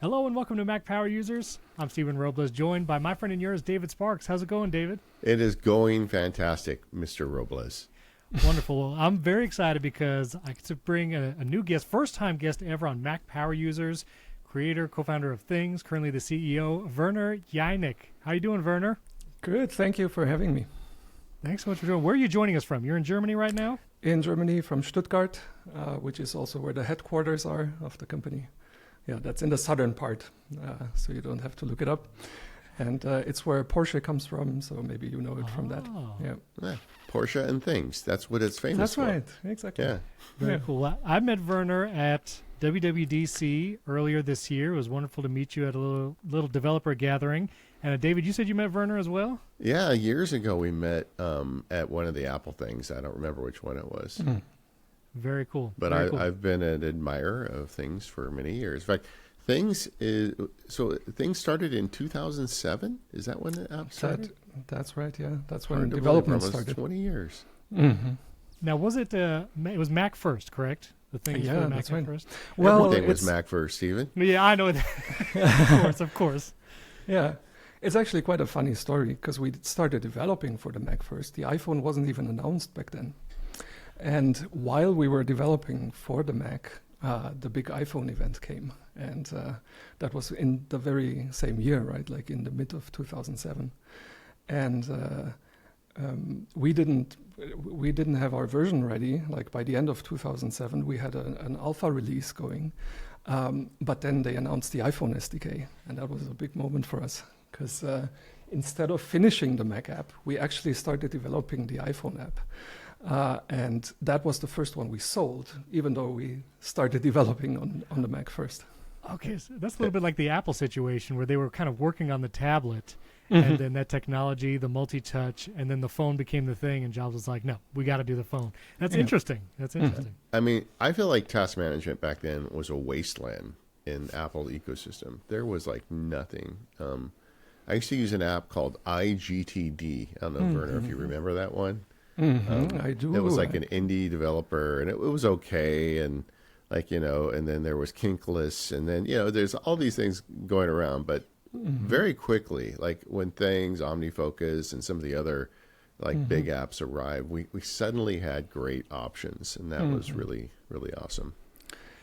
Hello and welcome to Mac Power Users. I'm Stephen Robles, joined by my friend and yours, David Sparks. How's it going, David? It is going fantastic, Mr. Robles. Wonderful. Well, I'm very excited because I get to bring a new guest, first-time guest ever on Mac Power Users, creator, co-founder of Things, currently the CEO, Werner Jainek. How you doing, Werner? Good. Thank you for having me. Thanks so much for doing. Where are you joining us from? You're in Germany right now? In Germany, from Stuttgart, which is also where the headquarters are of the company. Yeah, that's in the southern part, so you don't have to look it up. And it's where Porsche comes from, so maybe you know it from that. Yeah, Porsche and Things. That's what it's famous for. That's right. Exactly. Yeah. Very cool. I met Werner at WWDC earlier this year. It was wonderful to meet you at a little developer gathering. And David, you said you met Werner as well? Yeah, years ago we met at one of the Apple things. I don't remember which one it was. Mm. Very cool. But Very cool. I've been an admirer of Things for many years. In fact, Things started in 2007. Is that when the app started? That's right. Yeah, that's when development started. 20 years. Mm-hmm. Now, was it? It was Mac first, correct? The Things for Mac that's right. first. Well, everything was Mac first, Stephen. Yeah, I know that. Of course. Yeah, it's actually quite a funny story because we started developing for the Mac first. The iPhone wasn't even announced back then. And while we were developing for the Mac, the big iPhone event came. And that was in the very same year, right? Like in the mid of 2007. And we didn't have our version ready. Like by the end of 2007, we had an alpha release going. But then they announced the iPhone SDK. And that was a big moment for us. Because instead of finishing the Mac app, we actually started developing the iPhone app. And that was the first one we sold, even though we started developing on the Mac first. Okay, so that's a little bit like the Apple situation where they were kind of working on the tablet, and then that technology, the multi-touch, and then the phone became the thing, and Jobs was like, no, we got to do the phone. That's interesting. That's interesting. I mean, I feel like task management back then was a wasteland in Apple ecosystem. There was like nothing. I used to use an app called IGTD. I don't know, Werner, if you remember that one. I do. It was like an indie developer, and it was okay, and and then there was Kinkless, and then there's all these things going around, but very quickly, like when Things, OmniFocus, and some of the other big apps arrived, we suddenly had great options, and that was really, really awesome.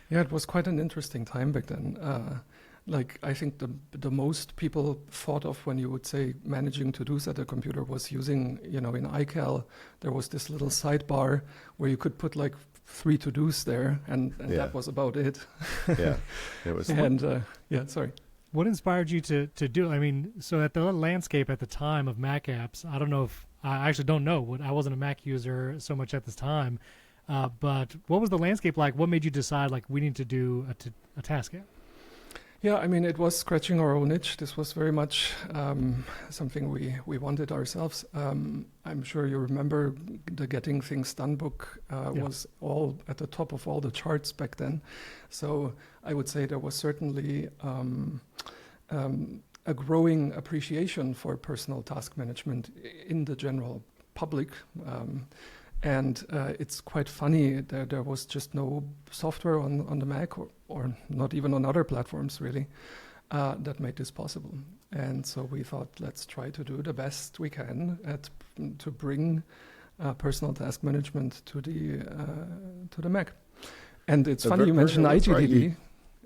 Yeah, it was quite an interesting time back then. I think the most people thought of when you would say managing to-dos at a computer was using, in iCal, there was this little sidebar where you could put 3 to-dos there, and that was about it. Yeah, it was. And sorry. What inspired you to do? I mean, so at the landscape at the time of Mac apps, I don't know if I actually don't know. I wasn't a Mac user so much at this time, but what was the landscape like? What made you decide we need to do a task app? Yeah, I mean, it was scratching our own itch. This was very much something we wanted ourselves. I'm sure you remember the Getting Things Done book was all at the top of all the charts back then. So I would say there was certainly a growing appreciation for personal task management in the general public. And it's quite funny that there was just no software on the Mac or not even on other platforms, really, that made this possible. And so we thought, let's try to do the best we can to bring personal task management to the Mac. And it's funny you mentioned IGDT.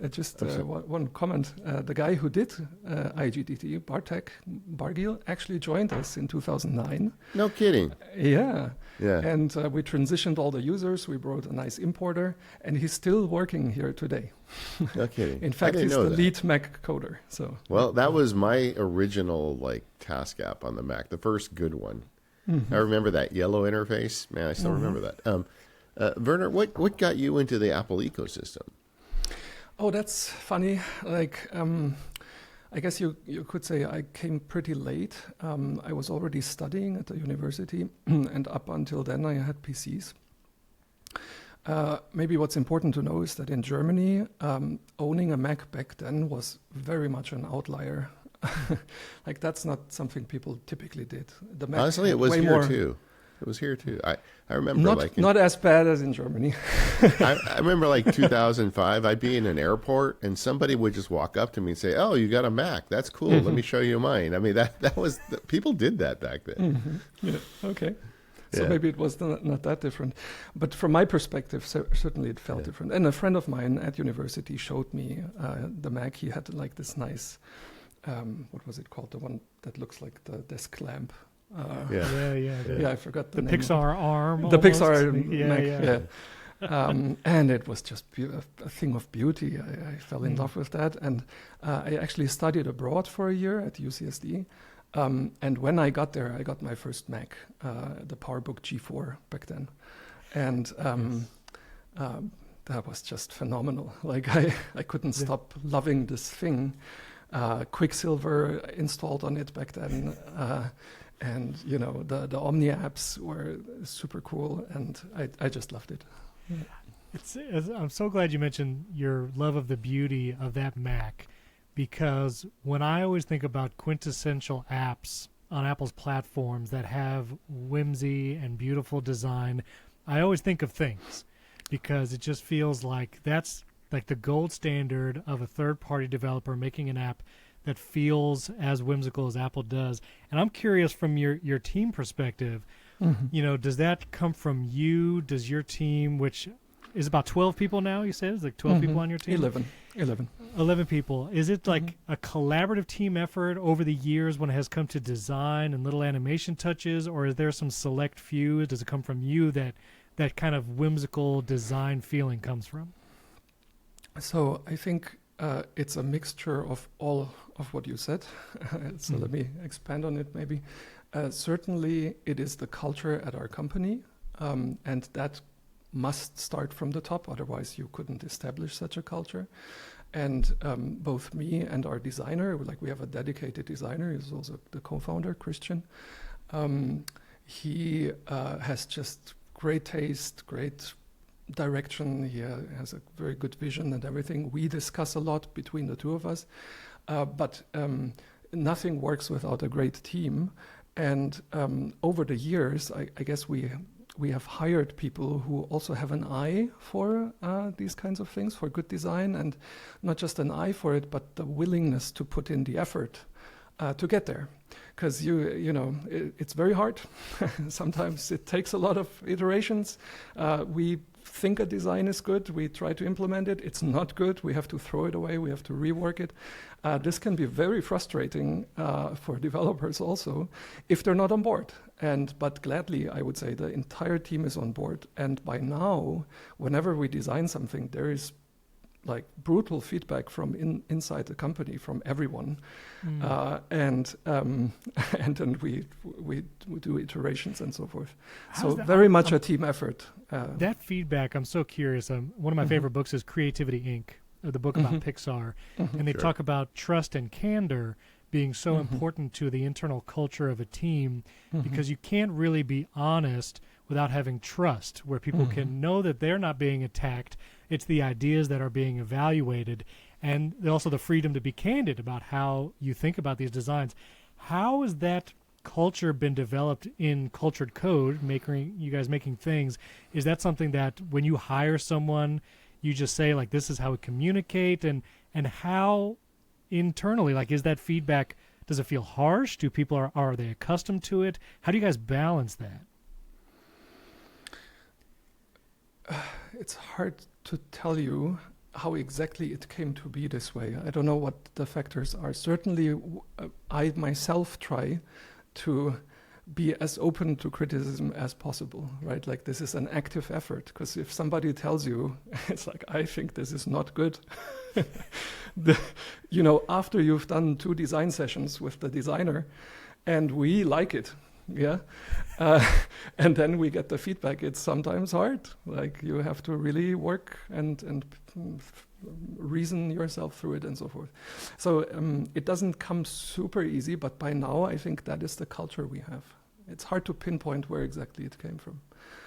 Just one comment. The guy who did IGDT, Bartek Bargil, actually joined us in 2009. No kidding. Yeah. Yeah. And we transitioned all the users. We brought a nice importer, and he's still working here today. No kidding. In fact, he's the lead Mac coder. So. Well, that was my original task app on the Mac, the first good one. Mm-hmm. I remember that yellow interface. Man, I still remember that. Werner, what got you into the Apple ecosystem? Oh, that's funny. I guess you could say I came pretty late. I was already studying at the university, and up until then I had PCs. Maybe what's important to know is that in Germany, owning a Mac back then was very much an outlier. That's not something people typically did. The Mac honestly, it was here too. It was here too. I remember Not as bad as in Germany. I remember like 2005, I'd be in an airport and somebody would just walk up to me and say, "Oh, you got a Mac? That's cool. Let me show you mine." I mean, that was people did that back then. Yeah. Okay. So Yeah. maybe it was not that different. But from my perspective, certainly it felt different. And a friend of mine at university showed me the Mac. He had like this nice, what was it called? The one that looks like the desk lamp. Yeah. I forgot the The name. Pixar arm. The almost. Pixar Yeah, Mac, yeah. and it was just a thing of beauty. I fell in love with that. And I actually studied abroad for a year at UCSD. And when I got there, I got my first Mac, the PowerBook G4 back then. And that was just phenomenal. Like I couldn't stop loving this thing. Quicksilver installed on it back then. And, you know, the Omni apps were super cool. And I just loved it. I'm so glad you mentioned your love of the beauty of that Mac, because when I always think about quintessential apps on Apple's platforms that have whimsy and beautiful design, I always think of Things, because it just feels like that's like the gold standard of a third-party developer making an app that feels as whimsical as Apple does. And I'm curious from your team perspective, you know, does that come from you? Does your team, which is about 12 people now, you said? It's like 12 people on your team? 11 people. Is it like a collaborative team effort over the years when it has come to design and little animation touches, or is there some select few? Does it come from you that kind of whimsical design feeling comes from? So I think it's a mixture of all of what you said. So let me expand on it maybe. Certainly it is the culture at our company, and that must start from the top, otherwise you couldn't establish such a culture. And both me and our designer, like we have a dedicated designer, he's also the co-founder, Christian. He has just great taste, great direction. He has a very good vision and everything. We discuss a lot between the two of us, but nothing works without a great team. And over the years, I guess we have hired people who also have an eye for these kinds of things, for good design, and not just an eye for it, but the willingness to put in the effort to get there. Because you know, it's very hard. Sometimes it takes a lot of iterations. We think a design is good, we try to implement it, it's not good, we have to throw it away, we have to rework it. This can be very frustrating for developers also if they're not on board. But gladly, I would say the entire team is on board. And by now, whenever we design something, there is like brutal feedback from inside the company, from everyone. And then we do iterations and so forth. So very much a team effort. That feedback, I'm so curious. One of my favorite books is Creativity Inc., the book about Pixar. And they talk about trust and candor being so important to the internal culture of a team, because you can't really be honest without having trust, where people can know that they're not being attacked. It's the ideas that are being evaluated, and also the freedom to be candid about how you think about these designs. How has that culture been developed in Cultured Code, you guys making things? Is that something that when you hire someone, you just say, like, this is how we communicate, and how internally, like, is that feedback, does it feel harsh? Do people, are they accustomed to it? How do you guys balance that? It's hard to tell you how exactly it came to be this way. I don't know what the factors are. Certainly, I myself try to be as open to criticism as possible, right? Like, this is an active effort, because if somebody tells you, it's like, I think this is not good. You know, after you've done 2 design sessions with the designer and we like it, and then we get the feedback, it's sometimes hard. Like, you have to really work and reason yourself through it and so forth. So it doesn't come super easy, but by now I think that is the culture we have. It's hard to pinpoint where exactly it came from.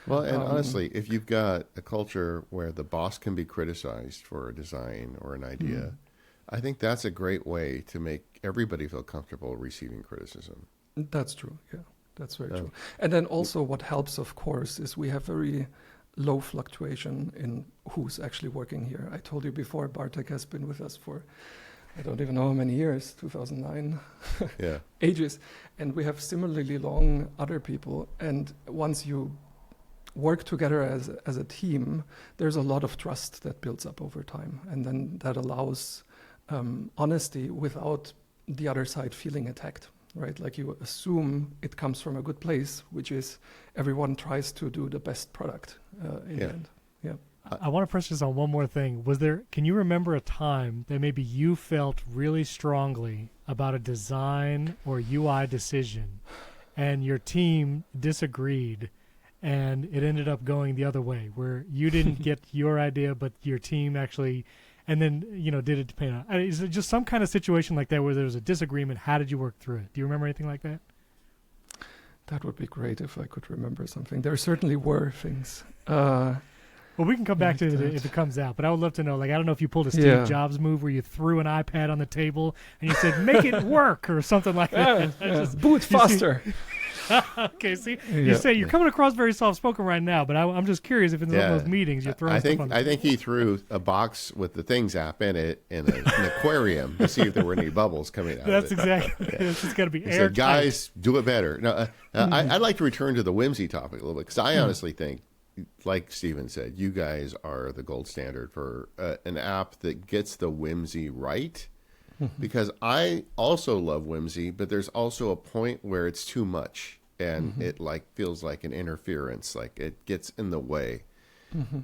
Well, and honestly, if you've got a culture where the boss can be criticized for a design or an idea, I think that's a great way to make everybody feel comfortable receiving criticism. That's true, yeah. That's very true. And then also what helps, of course, is we have very low fluctuation in who's actually working here. I told you before, Bartek has been with us for, I don't even know how many years, 2009, Yeah. ages. And we have similarly long other people. And once you work together as a team, there's a lot of trust that builds up over time. And then that allows honesty without the other side feeling attacked, right? Like you assume it comes from a good place, which is everyone tries to do the best product in the end. Yeah. I want to press this on one more thing. Can you remember a time that maybe you felt really strongly about a design or UI decision and your team disagreed and it ended up going the other way, where you didn't get your idea, but your team actually, and then, did it depend on, is it just some kind of situation like that where there was a disagreement? How did you work through it? Do you remember anything like that? That would be great if I could remember something. There certainly were things. Well, we can come back like to that. it if it comes out, but I would love to know, I don't know if you pulled a Steve Jobs move where you threw an iPad on the table and you said, make it work or something like that. Boot faster. Okay, see, you say you're coming across very soft-spoken right now, but I'm just curious if in some of those meetings you're throwing stuff on. I think he threw a box with the Things app in it in an aquarium to see if there were any bubbles coming out. That's of it. exactly. It's just got to be He airtight. said, guys, do it better. No, I'd like to return to the whimsy topic a little bit because I honestly think, like Steven said, you guys are the gold standard for an app that gets the whimsy right. Because I also love whimsy, but there's also a point where it's too much. And it feels like an interference, like it gets in the way.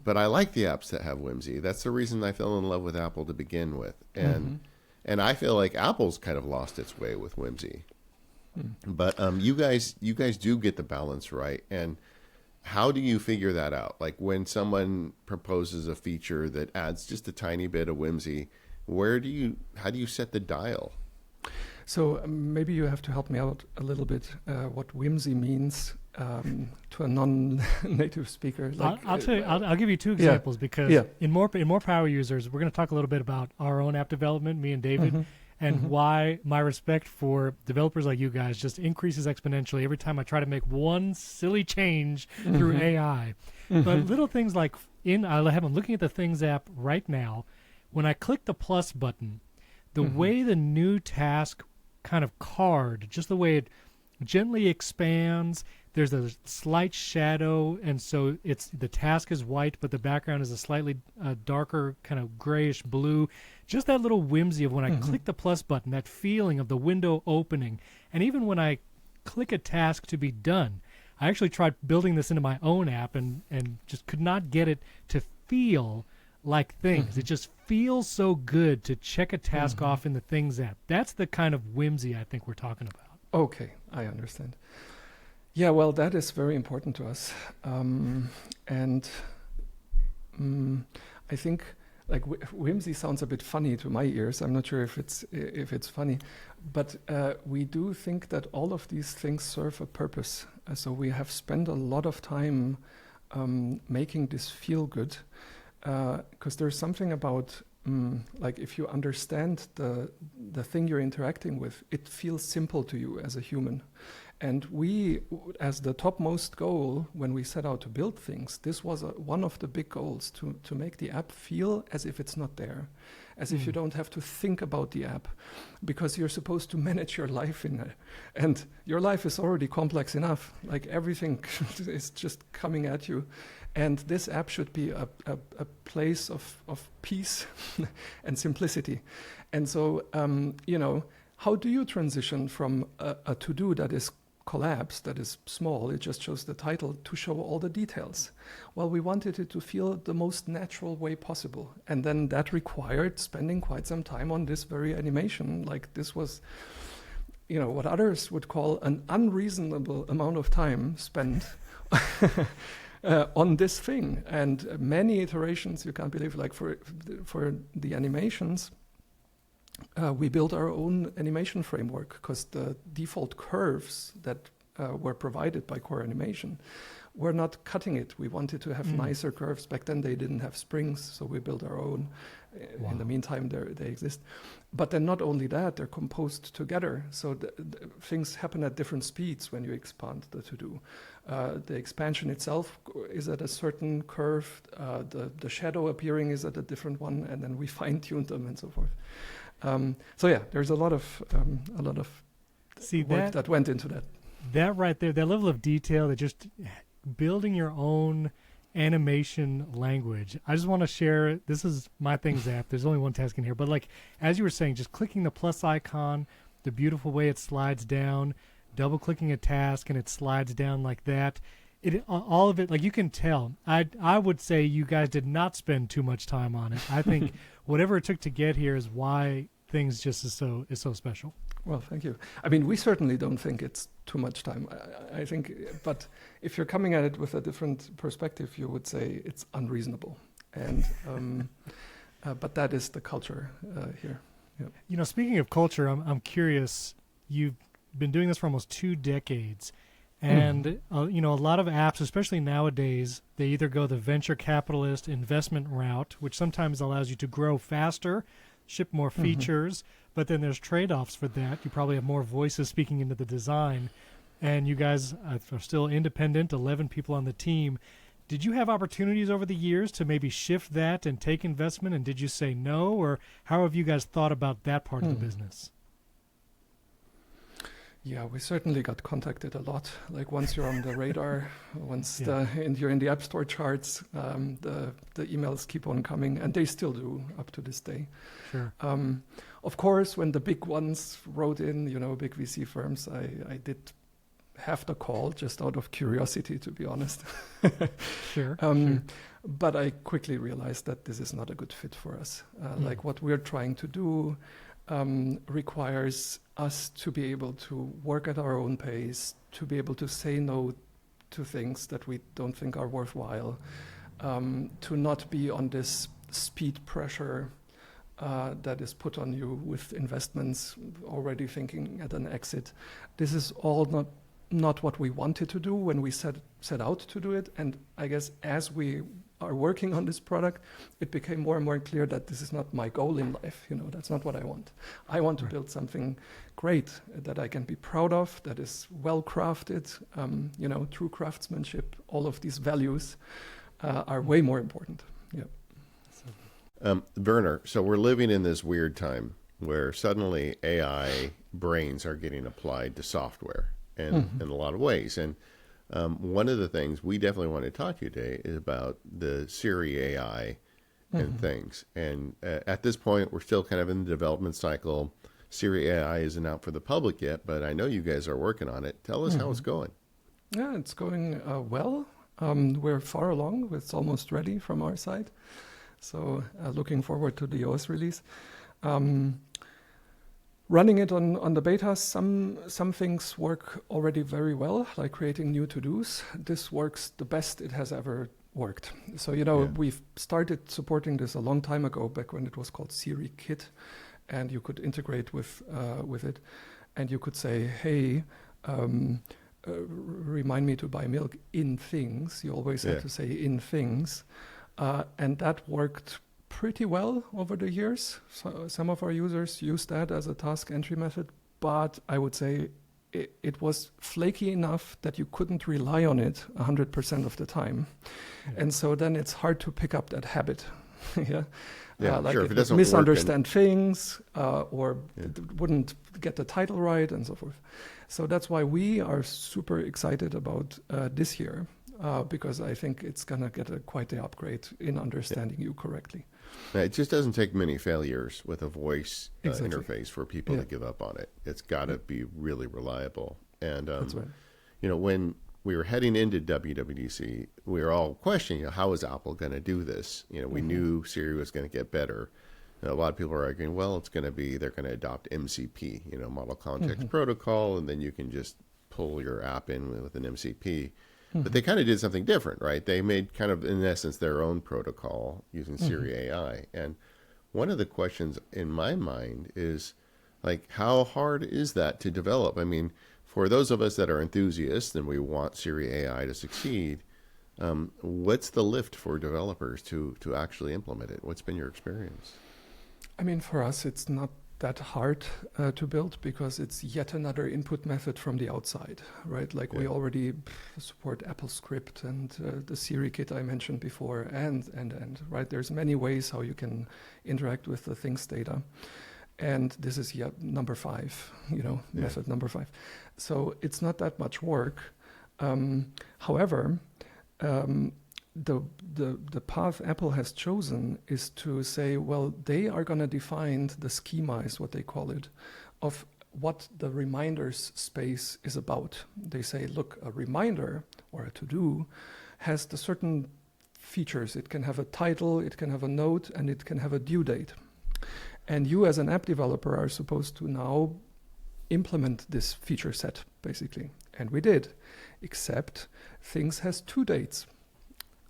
But I like the apps that have whimsy. That's the reason I fell in love with Apple to begin with. And I feel like Apple's kind of lost its way with whimsy. But you guys do get the balance right. And how do you figure that out? Like when someone proposes a feature that adds just a tiny bit of whimsy, how do you set the dial? So maybe you have to help me out a little bit. What whimsy means to a non-native speaker. I'll tell you. I'll give you two examples because in more power users, we're going to talk a little bit about our own app development, me and David, and why my respect for developers like you guys just increases exponentially every time I try to make one silly change through AI. But little things like I'm looking at the Things app right now. When I click the plus button, the way the new task kind of card, just the way it gently expands, there's a slight shadow, and so the task is white, but the background is a slightly darker kind of grayish blue. Just that little whimsy of when I click the plus button, that feeling of the window opening. And even when I click a task to be done, I actually tried building this into my own app and just could not get it to feel like Things. It just feels so good to check a task off in the Things app. That's the kind of whimsy I think we're talking about. Okay, I understand. Yeah, well, that is very important to us. I think whimsy sounds a bit funny to my ears. I'm not sure if it's funny, but we do think that all of these things serve a purpose. So we have spent a lot of time making this feel good. Because there's something about, if you understand the thing you're interacting with, it feels simple to you as a human. And we, as the topmost goal, when we set out to build things, this was one of the big goals, to make the app feel as if it's not there, as if you don't have to think about the app, because you're supposed to manage your life in there. And your life is already complex enough, like everything is just coming at you. And this app should be a place of peace and simplicity. And so, how do you transition from a to-do that is collapsed, that is small, it just shows the title, to show all the details? Well, we wanted it to feel the most natural way possible. And then that required spending quite some time on this very animation. Like this was, what others would call an unreasonable amount of time spent on this thing, and many iterations. You can't believe, for the animations, we built our own animation framework because the default curves that were provided by Core Animation were not cutting it. We wanted to have nicer curves. Back then they didn't have springs, so we built our own. Wow. In the meantime, they exist. But then not only that, they're composed together. So things happen at different speeds when you expand the to-do. The expansion itself is at a certain curve. The shadow appearing is at a different one, and then we fine-tune them and so forth. So yeah, there's a lot of work that went into that. That right there, that level of detail, that just building your own animation language. I just want to share, this is my things app. There's only one task in here, but like, as you were saying, just clicking the plus icon, the beautiful way it slides down, double clicking a task and it slides down like that. All of it, like you can tell, I would say you guys did not spend too much time on it. I think whatever it took to get here is why things just is so special. Well, thank you. I mean, we certainly don't think it's too much time. I think, but if you're coming at it with a different perspective, you would say it's unreasonable. And but that is the culture here. Yep. You know, speaking of culture, I'm curious. You've been doing this for almost 2 decades, and you know, a lot of apps, especially nowadays, they either go the venture capitalist investment route, which sometimes allows you to grow faster, ship more features. But then there's trade-offs for that. You probably have more voices speaking into the design. And you guys are still independent, 11 people on the team. Did you have opportunities over the years to maybe shift that and take investment? And did you say no? Or how have you guys thought about that part of the business? Yeah, we certainly got contacted a lot. Like once you're on the radar, once you're in the App Store charts, the emails keep on coming, and they still do up to this day. Sure. Of course, when the big ones wrote in, you know, big VC firms, I did have the call just out of curiosity, to be honest. Sure. But I quickly realized that this is not a good fit for us. Like what we're trying to do requires us to be able to work at our own pace, to be able to say no to things that we don't think are worthwhile, to not be on this speed pressure that is put on you with investments, already thinking at an exit. This is all not what we wanted to do when we set out to do it. And I guess as we are working on this product, it became more and more clear that this is not my goal in life. You know, that's not what I want. I want to build something great that I can be proud of, that is well crafted, you know, true craftsmanship. All of these values are way more important. Yeah. Werner, so we're living in this weird time where suddenly AI brains are getting applied to software in a lot of ways. And one of the things we definitely want to talk to you today is about the Siri AI and things. And at this point, we're still kind of in the development cycle. Siri AI isn't out for the public yet, but I know you guys are working on it. Tell us how it's going. Yeah, it's going well. We're far along. It's almost ready from our side. So looking forward to the OS release. Running it on the beta, some things work already very well, like creating new to-dos. This works the best it has ever worked. So, you know, we've started supporting this a long time ago, back when it was called Siri Kit, and you could integrate with it, and you could say, hey, remind me to buy milk in things. You always had to say in things. And that worked pretty well over the years. So some of our users use that as a task entry method, but I would say it was flaky enough that you couldn't rely on it 100% of the time. And so then it's hard to pick up that habit. Like sure. If it doesn't misunderstand things or wouldn't get the title right and so forth. So that's why we are super excited about this year. Because I think it's going to get quite the upgrade in understanding you correctly. It just doesn't take many failures with a voice interface for people to give up on it. It's got to be really reliable. And, that's right. You know, when we were heading into WWDC, we were all questioning, you know, how is Apple going to do this? You know, we knew Siri was going to get better. You know, a lot of people are arguing, well, they're going to adopt MCP, you know, Model Context Protocol, and then you can just pull your app in with an MCP. But they kind of did something different, right? They made kind of, in essence, their own protocol using Siri AI. And one of the questions in my mind is, like, how hard is that to develop? I mean, for those of us that are enthusiasts and we want Siri AI to succeed, What's the lift for developers to actually implement it? What's been your experience? I mean, for us, it's not that hard to build because it's yet another input method from the outside, right? Like we already support Apple Script and the Siri kit I mentioned before, and right? There's many ways how you can interact with the things data. And this is number 5, method number 5. So it's not that much work. However, the path Apple has chosen is to say, well, they are going to define the schema, is what they call it, of what the reminders space is about. They say, look, a reminder or a to-do has the certain features. It can have a title, it can have a note, and it can have a due date. And you as an app developer are supposed to now implement this feature set, basically. And we did, except things has 2 dates,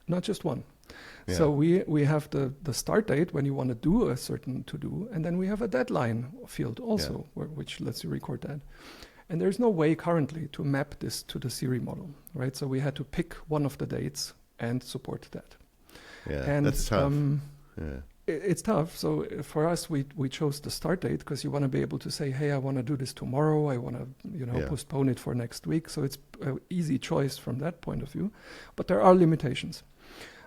not just 1. Yeah. So we have the start date when you want to do a certain to-do, and then we have a deadline field also, which lets you record that. And there's no way currently to map this to the Siri model, right? So we had to pick one of the dates and support that. Yeah, and, that's tough. It's tough. So for us, we chose the start date because you want to be able to say, hey, I want to do this tomorrow. I want to postpone it for next week. So it's an easy choice from that point of view. But there are limitations.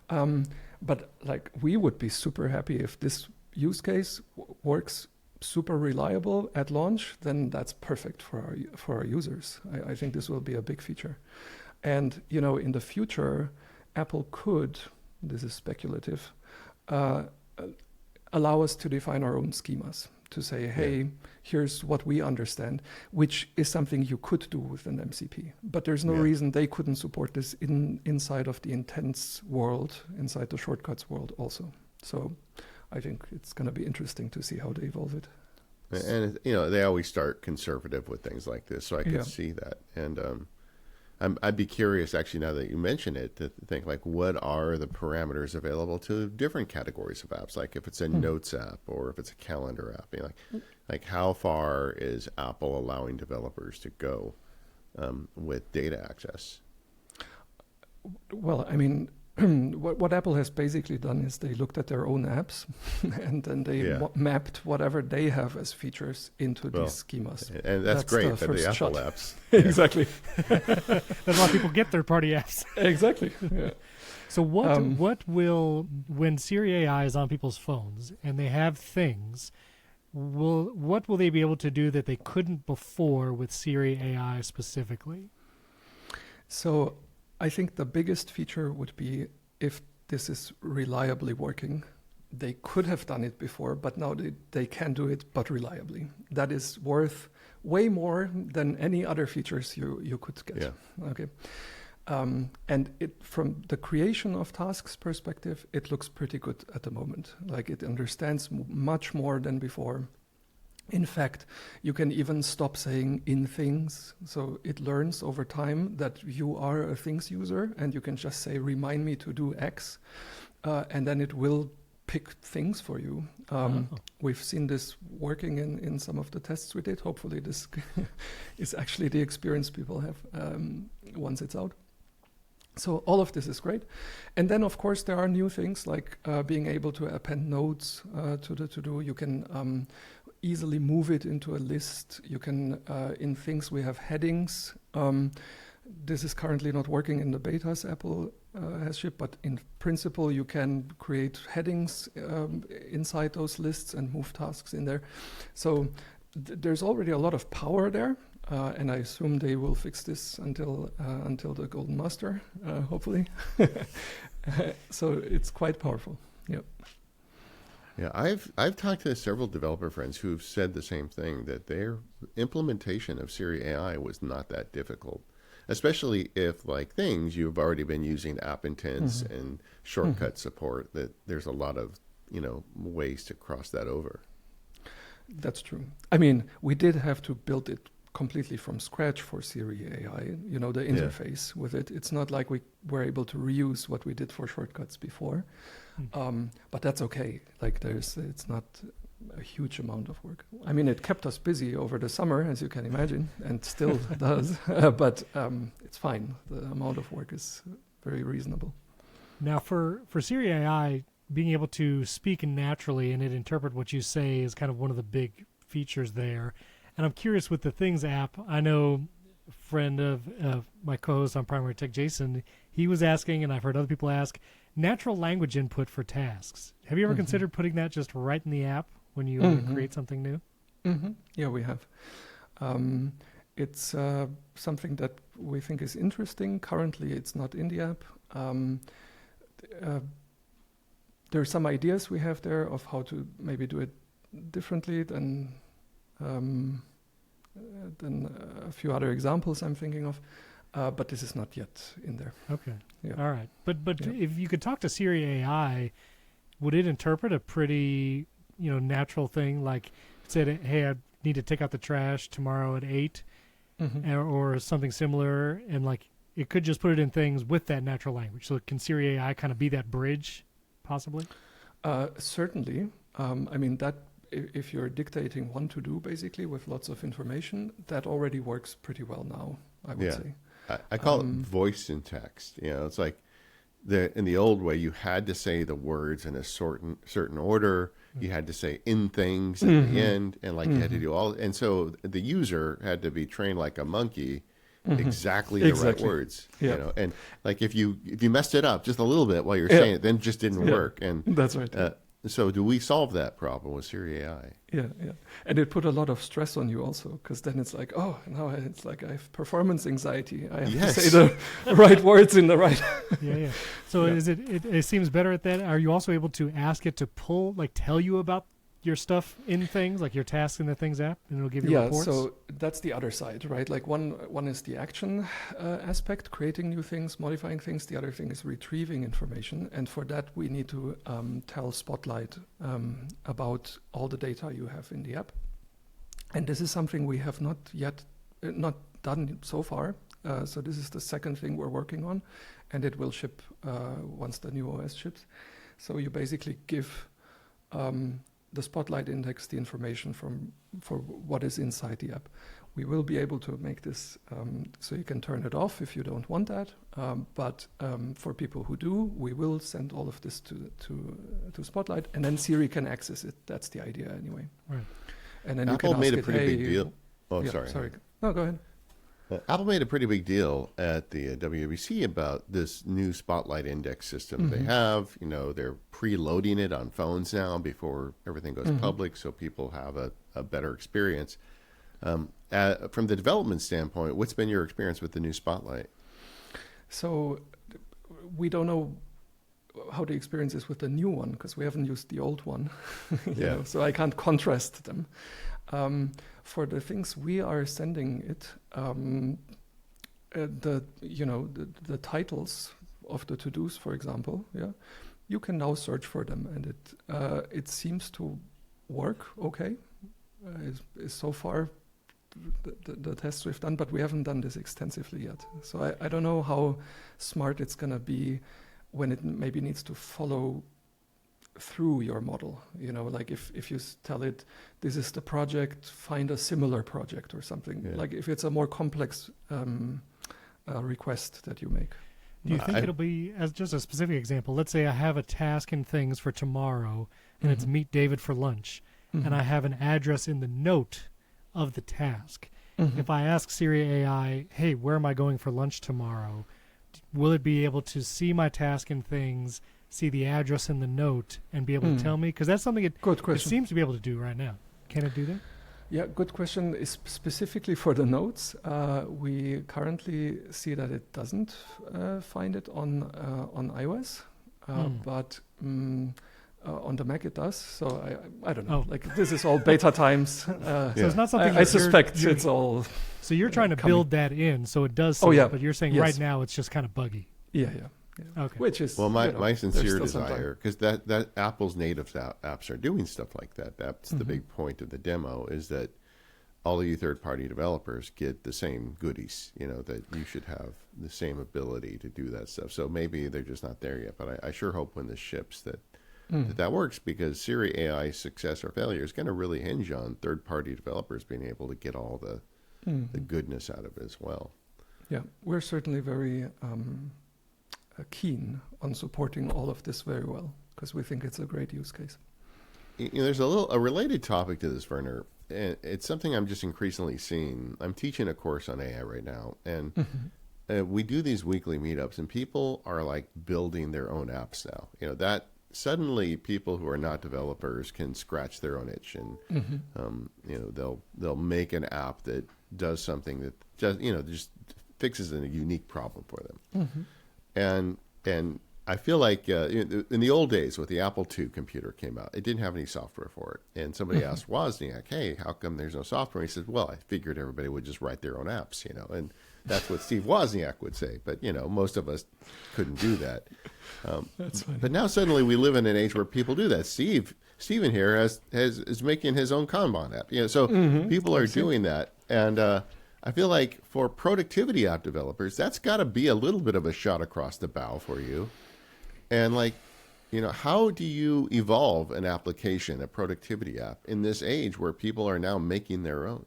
But like we would be super happy if this use case works super reliable at launch, then that's perfect for our users. I think this will be a big feature. And, in the future, Apple could, this is speculative, allow us to define our own schemas, to say, hey, here's what we understand, which is something you could do with an MCP. But there's no reason they couldn't support this inside of the intents world, inside the shortcuts world also. So I think it's going to be interesting to see how they evolve it. And, they always start conservative with things like this, so I can see that. And I'd be curious, actually, now that you mention it, to think, like, what are the parameters available to different categories of apps? Like, if it's a Notes app or if it's a calendar app, like how far is Apple allowing developers to go with data access? Well, I mean, what Apple has basically done is they looked at their own apps and then they mapped whatever they have as features into these schemas. And that's great for the Apple apps. Exactly. That's why people get third-party apps. Exactly. Yeah. So what will, when Siri AI is on people's phones and they have things, what will they be able to do that they couldn't before with Siri AI specifically? So I think the biggest feature would be if this is reliably working. They could have done it before, but now they can do it, but reliably. That is worth way more than any other features you could get. Yeah. Okay. And from the creation of tasks perspective, it looks pretty good at the moment. Like it understands much more than before. In fact, you can even stop saying in things. So it learns over time that you are a things user and you can just say, remind me to do X. And then it will pick things for you. We've seen this working in some of the tests we did. Hopefully this is actually the experience people have once it's out. So all of this is great. And then, of course, there are new things like being able to append notes to the to-do. You can easily move it into a list. You can, in things we have headings. This is currently not working in the betas Apple has shipped, but in principle you can create headings inside those lists and move tasks in there. So there's already a lot of power there, and I assume they will fix this until the Golden Master, hopefully. So it's quite powerful. Yep. Yeah, I've talked to several developer friends who've said the same thing, that their implementation of Siri AI was not that difficult, especially if, like things, you've already been using app intents and shortcut support, that there's a lot of, ways to cross that over. That's true. I mean, we did have to build it completely from scratch for Siri AI, the interface with it. It's not like we were able to reuse what we did for shortcuts before. But that's okay. Like it's not a huge amount of work. I mean, it kept us busy over the summer, as you can imagine, and still does. But it's fine. The amount of work is very reasonable. Now, for Siri AI, being able to speak naturally and it interpret what you say is kind of one of the big features there. And I'm curious with the Things app. I know a friend of my co-host on Primary Tech, Jason, he was asking, and I've heard other people ask, natural language input for tasks. Have you ever considered putting that just right in the app when you create something new? Yeah, we have. It's something that we think is interesting. Currently, it's not in the app. There are some ideas we have there of how to maybe do it differently than a few other examples I'm thinking of. But this is not yet in there. Okay. Yeah. All right. But Yeah. if you could talk to Siri AI, would it interpret a pretty, natural thing like said, hey, I need to take out the trash tomorrow at 8 or something similar, and like it could just put it in things with that natural language. So can Siri AI kind of be that bridge possibly? Certainly. I mean, that if you're dictating what to do basically with lots of information, that already works pretty well now, I would say. I call it voice in text. It's like in the old way, you had to say the words in a certain order. You had to say in things at the end, and like you had to do all. And so the user had to be trained like a monkey, exactly the right words. Yeah. And like if you messed it up just a little bit while you're saying it, then it just didn't work. And that's right. So do we solve that problem with Siri AI? Yeah. And it put a lot of stress on you also, because then it's like, oh, now it's like I have performance anxiety. I have to say the right words in the right. Yeah. So is it seems better at that. Are you also able to ask it to tell you about your stuff in things, like your tasks in the Things app, and it'll give you reports? So that's the other side, right? Like one is the action aspect, creating new things, modifying things. The other thing is retrieving information. And for that, we need to tell Spotlight about all the data you have in the app. And this is something we have not yet not done so far. So this is the second thing we're working on, and it will ship once the new OS ships. So you basically give the Spotlight index the information for what is inside the app. We will be able to make this so you can turn it off if you don't want that. But for people who do, we will send all of this to Spotlight, and then Siri can access it. That's the idea anyway. Right. And then Apple you can made ask a pretty big deal. Oh, yeah, sorry. No, go ahead. Apple made a pretty big deal at the WWDC about this new Spotlight Index system they have. They're preloading it on phones now before everything goes public, so people have a better experience. From the development standpoint, what's been your experience with the new Spotlight? So we don't know how the experience is with the new one because we haven't used the old one. So I can't contrast them. For the things we are sending it, the titles of the to-dos, for example, you can now search for them, and it seems to work okay. Is so far the tests we've done, but we haven't done this extensively yet. So I don't know how smart it's going to be when it maybe needs to follow through your model, like if you tell it this is the project, find a similar project or something, like if it's a more complex request that you make. Do you think it'll be, as just a specific example, let's say I have a task in Things for tomorrow and it's meet David for lunch, and I have an address in the note of the task. If I ask Siri AI, hey, where am I going for lunch tomorrow, will it be able to see my task in Things, see the address in the note, and be able to tell me? Because that's something it seems to be able to do right now. Can it do that? Yeah, good question. Is specifically for the notes, we currently see that it doesn't find it on iOS, but on the Mac it does. So I don't know. Like this is all beta times. So it's not something I suspect it's all. So you're trying to build that in, so it does. But you're saying right now it's just kind of buggy. Yeah. Okay. Which is my sincere desire, because that Apple's native apps are doing stuff like that. That's the big point of the demo, is that all of you third-party developers get the same goodies. That you should have the same ability to do that stuff. So maybe they're just not there yet. But I sure hope when this ships that works, because Siri AI's success or failure is going to really hinge on third-party developers being able to get all the goodness out of it as well. Yeah, we're certainly very keen on supporting all of this very well because we think it's a great use case. There's a related topic to this, Werner. And it's something I'm just increasingly seeing. I'm teaching a course on AI right now, and we do these weekly meetups, and people are like building their own apps now. That suddenly people who are not developers can scratch their own itch, and they'll make an app that does something that just fixes a unique problem for them. And I feel like in the old days, with the Apple II computer came out, it didn't have any software for it. And somebody asked Wozniak, "Hey, how come there's no software?" He said, "Well, I figured everybody would just write their own apps, And that's what Steve Wozniak would say. But most of us couldn't do that. That's funny. But now suddenly we live in an age where people do that. Steven here is making his own Kanban app. So people are doing that, and I feel like for productivity app developers, that's got to be a little bit of a shot across the bow for you. And how do you evolve an application, a productivity app, in this age where people are now making their own?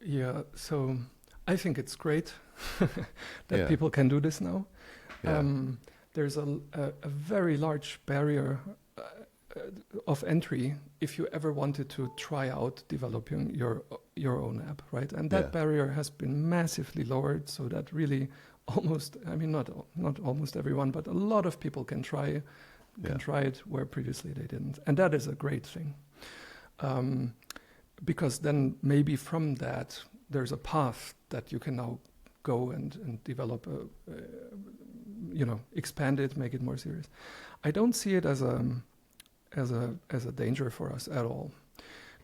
Yeah, so I think it's great that people can do this now. Yeah. There's a very large barrier of entry if you ever wanted to try out developing your own app, right? And that barrier has been massively lowered, so that really not almost everyone, but a lot of people can try it where previously they didn't, and that is a great thing. Because then maybe from that there's a path that you can now go and develop expand it, make it more serious. I don't see it as a danger for us at all,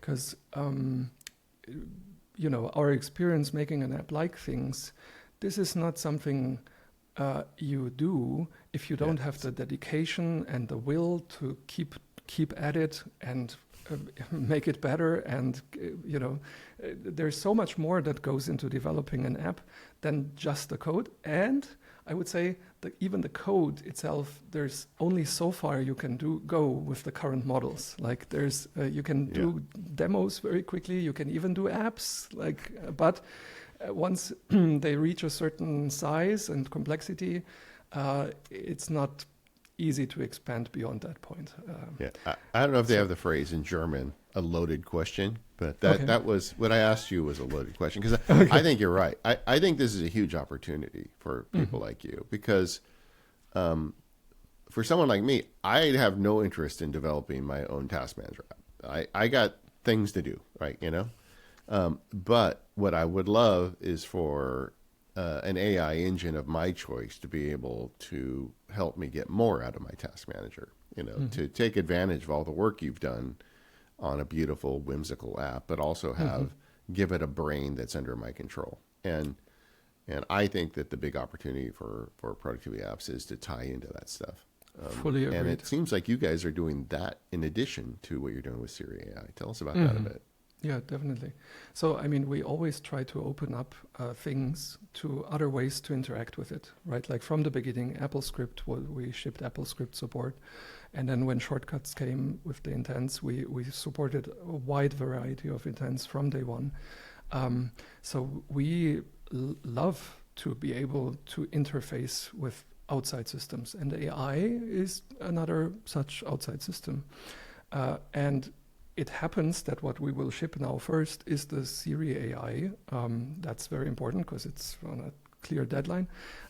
because our experience making an app like things, this is not something you do if you don't have the dedication and the will to keep at it and make it better. And there's so much more that goes into developing an app than just the code. And I would say that even the code itself, there's only so far you can go with the current models. Like you can do demos very quickly. You can even do apps. But once they reach a certain size and complexity, it's not easy to expand beyond that point. I don't know if they have the phrase in German, a loaded question, but that was what I asked you was a loaded question, because I think you're right. I think this is a huge opportunity for people like you, because for someone like me, I have no interest in developing my own task manager app. I got things to do, right? But what I would love is for an AI engine of my choice to be able to help me get more out of my task manager, to take advantage of all the work you've done on a beautiful, whimsical app, but also give it a brain that's under my control. And I think that the big opportunity for productivity apps is to tie into that stuff. Fully agreed. And it seems like you guys are doing that in addition to what you're doing with Siri AI. Tell us about that a bit. Yeah, definitely. So, we always try to open up things to other ways to interact with it, right? Like from the beginning, AppleScript, we shipped AppleScript support. And then when shortcuts came with the intents, we supported a wide variety of intents from day one. So we love to be able to interface with outside systems. And AI is another such outside system. And it happens that what we will ship now first is the Siri AI. That's very important because it's on a clear deadline.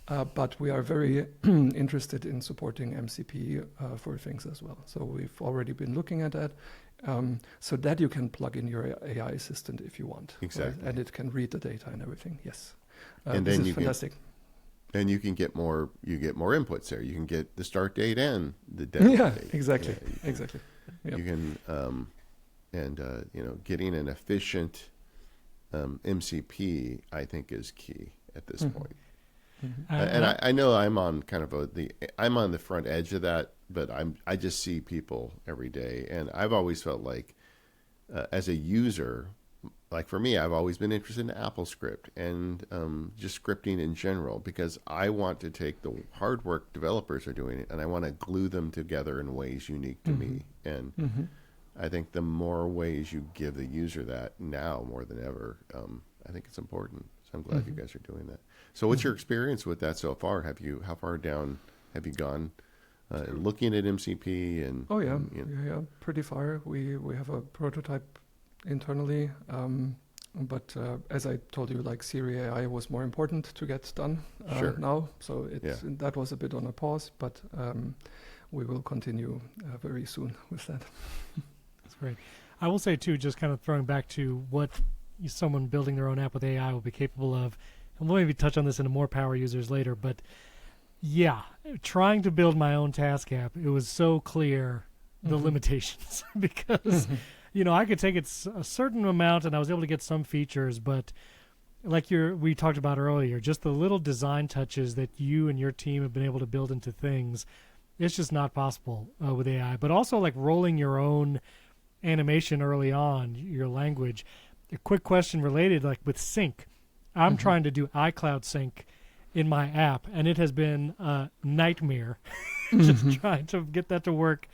But we are very interested in supporting MCP for things as well. So we've already been looking at that, so that you can plug in your AI assistant if you want. Exactly. Right? And it can read the data and everything. Yes. And this then is fantastic. And you can get more. You get more inputs there. You can get the start date and the deadline date. Exactly. Exactly. Yep. You can. Getting an efficient MCP, I think, is key at this point. And I know I'm on kind of I'm on the front edge of that, but I just see people every day, and I've always felt like, as a user, like for me, I've always been interested in AppleScript and just scripting in general, because I want to take the hard work developers are doing and I want to glue them together in ways unique to me. And I think the more ways you give the user that now more than ever, I think it's important. So I'm glad you guys are doing that. So what's your experience with that so far? How far down have you gone looking at MCP and? Oh yeah, and, yeah, pretty far. We have a prototype internally, but as I told you, like Siri AI was more important to get done Sure. now. So that was a bit on a pause, but we will continue very soon with that. That's great. I will say too, just kind of throwing back to what someone building their own app with AI will be capable of, and we'll maybe touch on this into more power users later, but yeah, trying to build my own task app, it was so clear the limitations because, I could take it a certain amount and I was able to get some features, but like we talked about earlier, just the little design touches that you and your team have been able to build into things, it's just not possible with AI. But also like rolling your own animation early on, your language. A quick question related, like with sync. I'm trying to do iCloud sync in my app, and it has been a nightmare just trying to get that to work.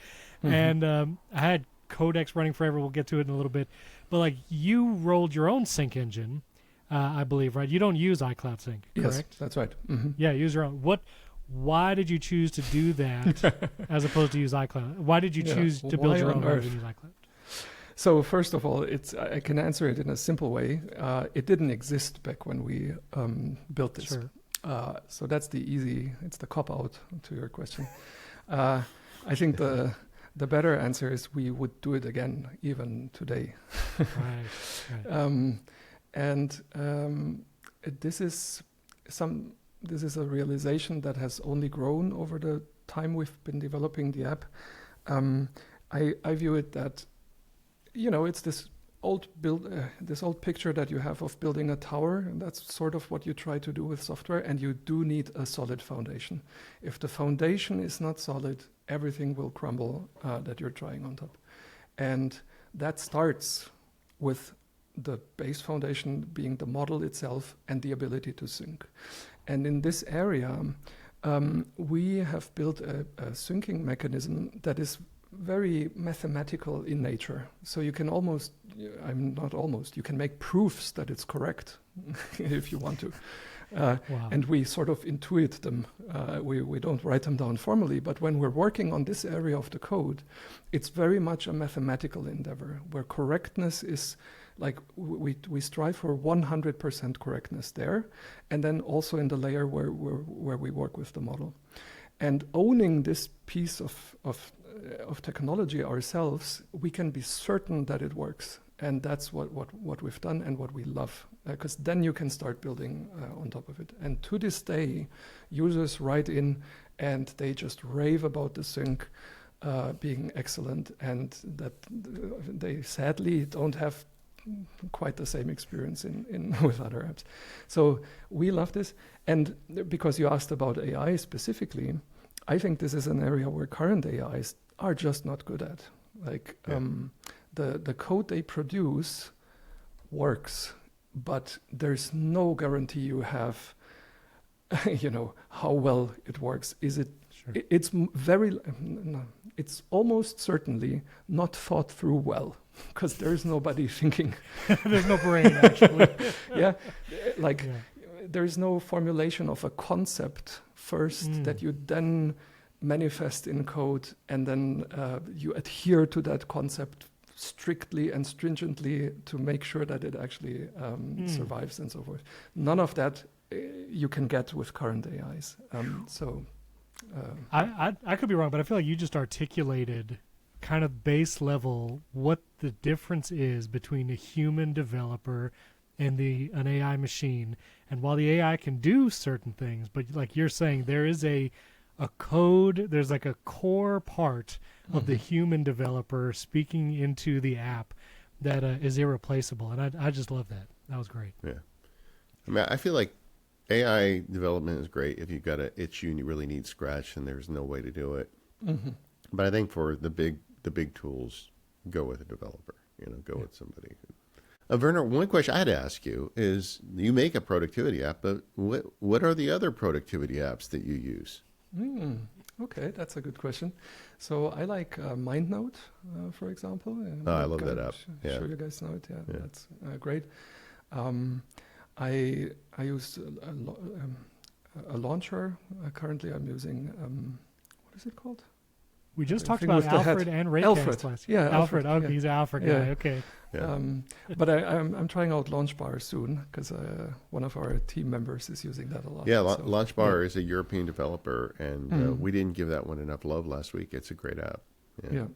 And I had codecs running forever. We'll get to it in a little bit. But like you rolled your own sync engine, I believe, right? You don't use iCloud sync, correct? Yes, that's right. Yeah, use your own. Why did you choose to do that as opposed to use iCloud? Why did you choose to build your own rather than use iCloud? So first of all, I can answer it in a simple way. It didn't exist back when we built this. Sure. So that's it's the cop-out to your question. I think the better answer is we would do it again, even today. Right. This is a realization that has only grown over the time we've been developing the app. I view it that, it's this old picture that you have of building a tower, and that's sort of what you try to do with software, and you do need a solid foundation. If the foundation is not solid, everything will crumble that you're trying on top. And that starts with the base foundation being the model itself and the ability to sync. And in this area, we have built a syncing mechanism that is very mathematical in nature. So you can you can make proofs that it's correct if you want to. Wow. And we sort of intuit them. We don't write them down formally, but when we're working on this area of the code, it's very much a mathematical endeavor where correctness is like we strive for 100% correctness there, and then also in the layer where we work with the model. And owning this piece of technology ourselves, we can be certain that it works. And that's what we've done and what we love, because then you can start building on top of it. And to this day, users write in and they just rave about the sync being excellent, and that they sadly don't have quite the same experience in with other apps. So we love this. And because you asked about AI specifically, I think this is an area where current AIs are just not good at. Like the code they produce works, but there's no guarantee you have, how well it works. Is it? Sure. It's it's almost certainly not thought through well, because there's nobody thinking. There's no brain, actually. There's no formulation of a concept first that you then manifest in code, and then you adhere to that concept strictly and stringently to make sure that it actually survives and so forth. None of that you can get with current AIs. I could be wrong, but I feel like you just articulated kind of base level what the difference is between a human developer and an AI machine. And while the AI can do certain things, but like you're saying, there is a code, there's like a core part of the human developer speaking into the app that is irreplaceable. And I just love that. That was great. Yeah. I mean, I feel like AI development is great if you've got an issue and you really need Scratch and there's no way to do it. But I think for the big tools, go with a developer, go with somebody. Werner, one question I had to ask you is, you make a productivity app, but what are the other productivity apps that you use? Okay, that's a good question. So I like MindNote, for example. I love that app. Sure you guys know it. Yeah. That's great. I use a launcher. Currently, I'm using what is it called? We just I talked think about with the head. Alfred and Raycast Alfred. last Yeah, Alfred. Alfred, Okay, yeah. he's an Alfred guy. Yeah. Okay. Yeah. But I'm trying out LaunchBar soon because one of our team members is using that a lot. Yeah, so, LaunchBar is a European developer, and Mhm. we didn't give that one enough love last week. It's a great app. Yeah.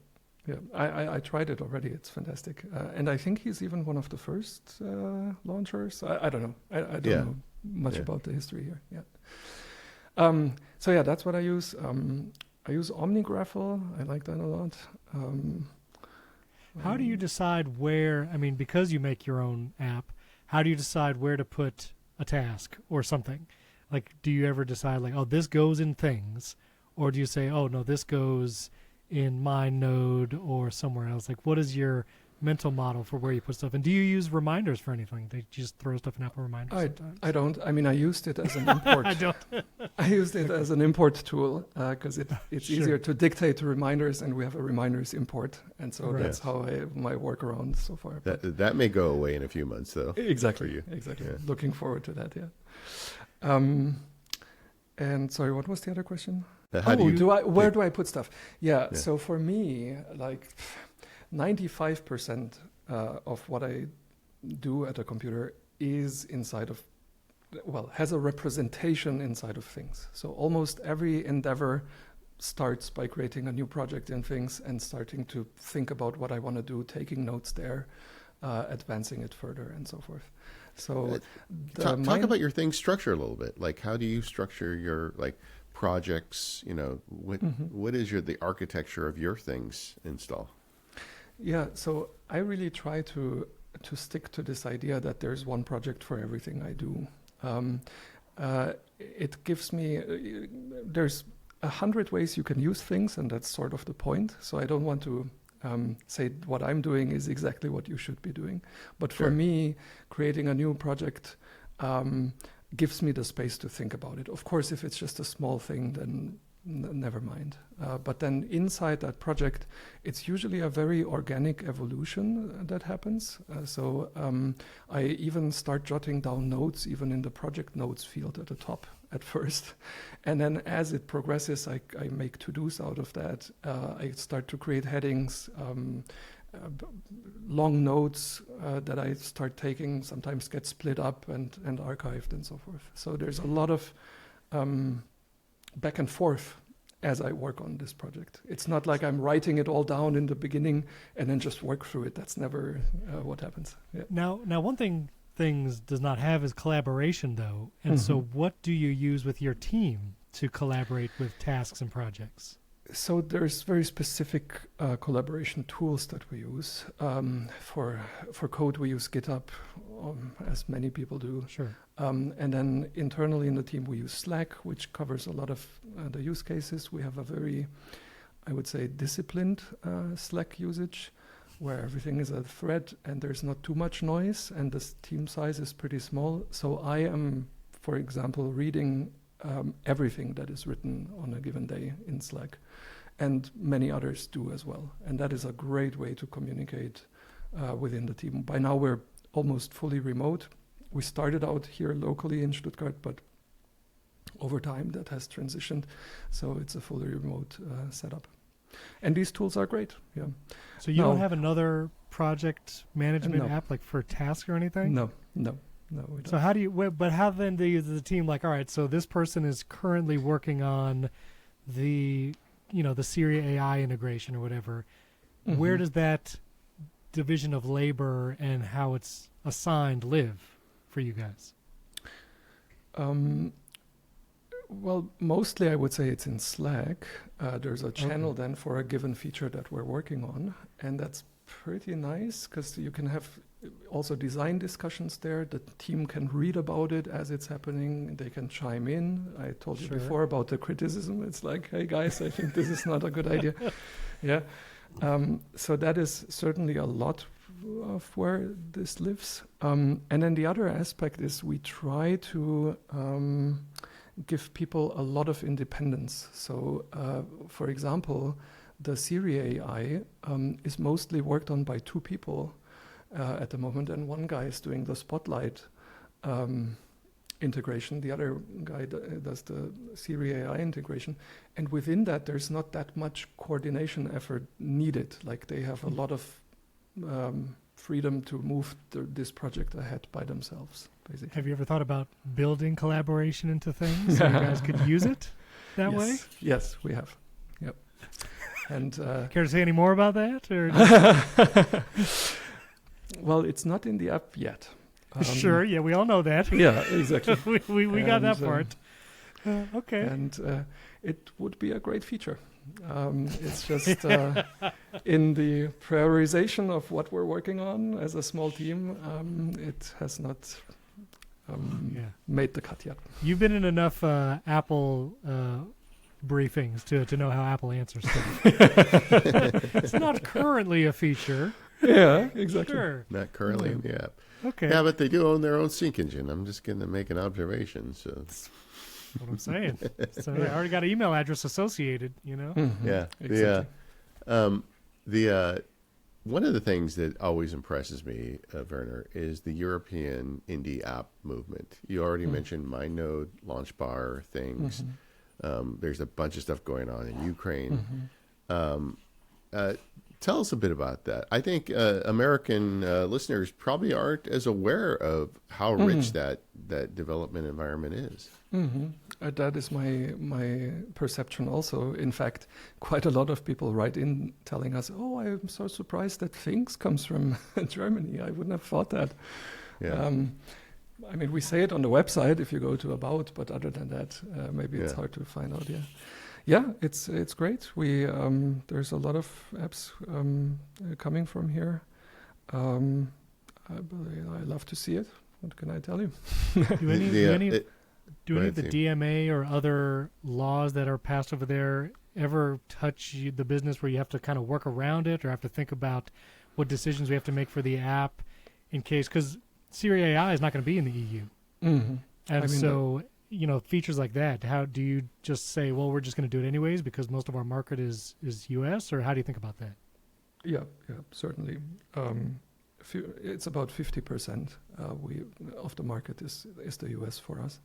I tried it already. It's fantastic, and I think he's even one of the first launchers. I don't know. I don't Yeah. know much Yeah. about the history here. Yeah. So yeah, that's what I use. I use OmniGraffle. I like that a lot. How do you decide where? I mean, because you make your own app, how do you decide where to put a task or something? Like, do you ever decide like, oh, this goes in things, or do you say, oh no, this goes in my node or somewhere else? Like, what is your mental model for where you put stuff? And do you use reminders for anything? Do you just throw stuff in Apple Reminders sometimes? I don't. I mean, I used it as an import. I don't. I used it as an import tool because it's Sure. easier to dictate to reminders, and we have a reminders import, and so Right. that's how my workaround so far. But That may go away in a few months, though. exactly, for you. exactly. Yeah. Looking forward to that. Yeah. And sorry, what was the other question? How do you? Where do I put stuff? Yeah. Yeah. So for me, like 95% of what I do at a computer is inside of, well, has a representation inside of things. So almost every endeavor starts by creating a new project in things and starting to think about what I want to do, taking notes there, advancing it further, and so forth. So Talk about your thing structure a little bit. Like, how do you structure your projects? What is the architecture of your things install? Yeah, so I really try to stick to this idea that there's one project for everything I do. It gives me there's 100 ways you can use things, and that's sort of the point. So I don't want to say what I'm doing is exactly what you should be doing. But for Sure. me, creating a new project gives me the space to think about it. Of course, if it's just a small thing, then never mind. But then inside that project, it's usually a very organic evolution that happens. So I even start jotting down notes, even in the project notes field at the top at first. And then as it progresses, I make to-dos out of that. I start to create headings, long notes that I start taking, sometimes get split up and archived and so forth. So there's a lot of back and forth as I work on this project. It's not like I'm writing it all down in the beginning and then just work through it. That's never what happens. Yeah. Now, one thing things does not have is collaboration, though. And so what do you use with your team to collaborate with tasks and projects? So there's very specific collaboration tools that we use. For code, we use GitHub, as many people do. Sure. And then internally in the team, we use Slack, which covers a lot of the use cases. We have a very, I would say, disciplined Slack usage, where everything is a thread and there's not too much noise, and the team size is pretty small. So I am, for example, reading everything that is written on a given day in Slack, and many others do as well. And that is a great way to communicate within the team. By now, we're almost fully remote. We started out here locally in Stuttgart, but over time that has transitioned. So it's a fully remote setup. And these tools are great. Yeah. So you don't have another project management app like for tasks or anything? No, we don't. So how do you, but how then do the team like, all right, so this person is currently working on the Siri AI integration or whatever. Where does that division of labor and how it's assigned live for you guys? Well, mostly I would say it's in Slack. There's a channel then for a given feature that we're working on, and that's pretty nice because you can have also design discussions there. The team can read about it as it's happening. They can chime in. I told you before about the criticism. It's like, hey guys, I think this is not a good idea. Yeah. So that is certainly a lot of where this lives. And then the other aspect is we try to give people a lot of independence. So, for example, the Siri AI is mostly worked on by two people at the moment, and one guy is doing the spotlight integration. The other guy does the Siri AI integration. And within that, there's not that much coordination effort needed. Like they have a lot of freedom to move this project ahead by themselves, basically. Have you ever thought about building collaboration into things so you guys could use it that way? Yes, we have. Yep. And care to say any more about that? Or well, it's not in the app yet. Sure, yeah, we all know that. Yeah, exactly. we got that part. Okay. And it would be a great feature. It's just in the prioritization of what we're working on as a small team, it has not made the cut yet. You've been in enough Apple briefings to know how Apple answers stuff. It's not currently a feature. Yeah, exactly. Sure. Not currently in the app. Okay. Yeah, but they do own their own sync engine. I'm just going to make an observation. So That's what I'm saying. So they already got an email address associated, you know? Mhm, yeah, exactly. the one of the things that always impresses me, Werner, is the European indie app movement. You already mentioned MindNode, LaunchBar things. There's a bunch of stuff going on in Ukraine. Tell us a bit about that. I think American listeners probably aren't as aware of how rich that development environment is. That is my perception also. In fact, quite a lot of people write in telling us, "Oh, I'm so surprised that Things comes from Germany. I wouldn't have thought that." Yeah. I mean, we say it on the website if you go to About, but other than that, maybe it's Yeah. hard to find out. Yeah. Yeah, it's great. We there's a lot of apps coming from here. I love to see it. What can I tell you? Do any of the Steve. DMA or other laws that are passed over there ever touch the business where you have to kind of work around it or have to think about what decisions we have to make for the app in case, because Siri AI is not going to be in the EU. And so, features like that, how do you just say, well, we're just going to do it anyways because most of our market is US, or how do you think about that? Yeah, certainly. It's about 50% of the market is the US for us,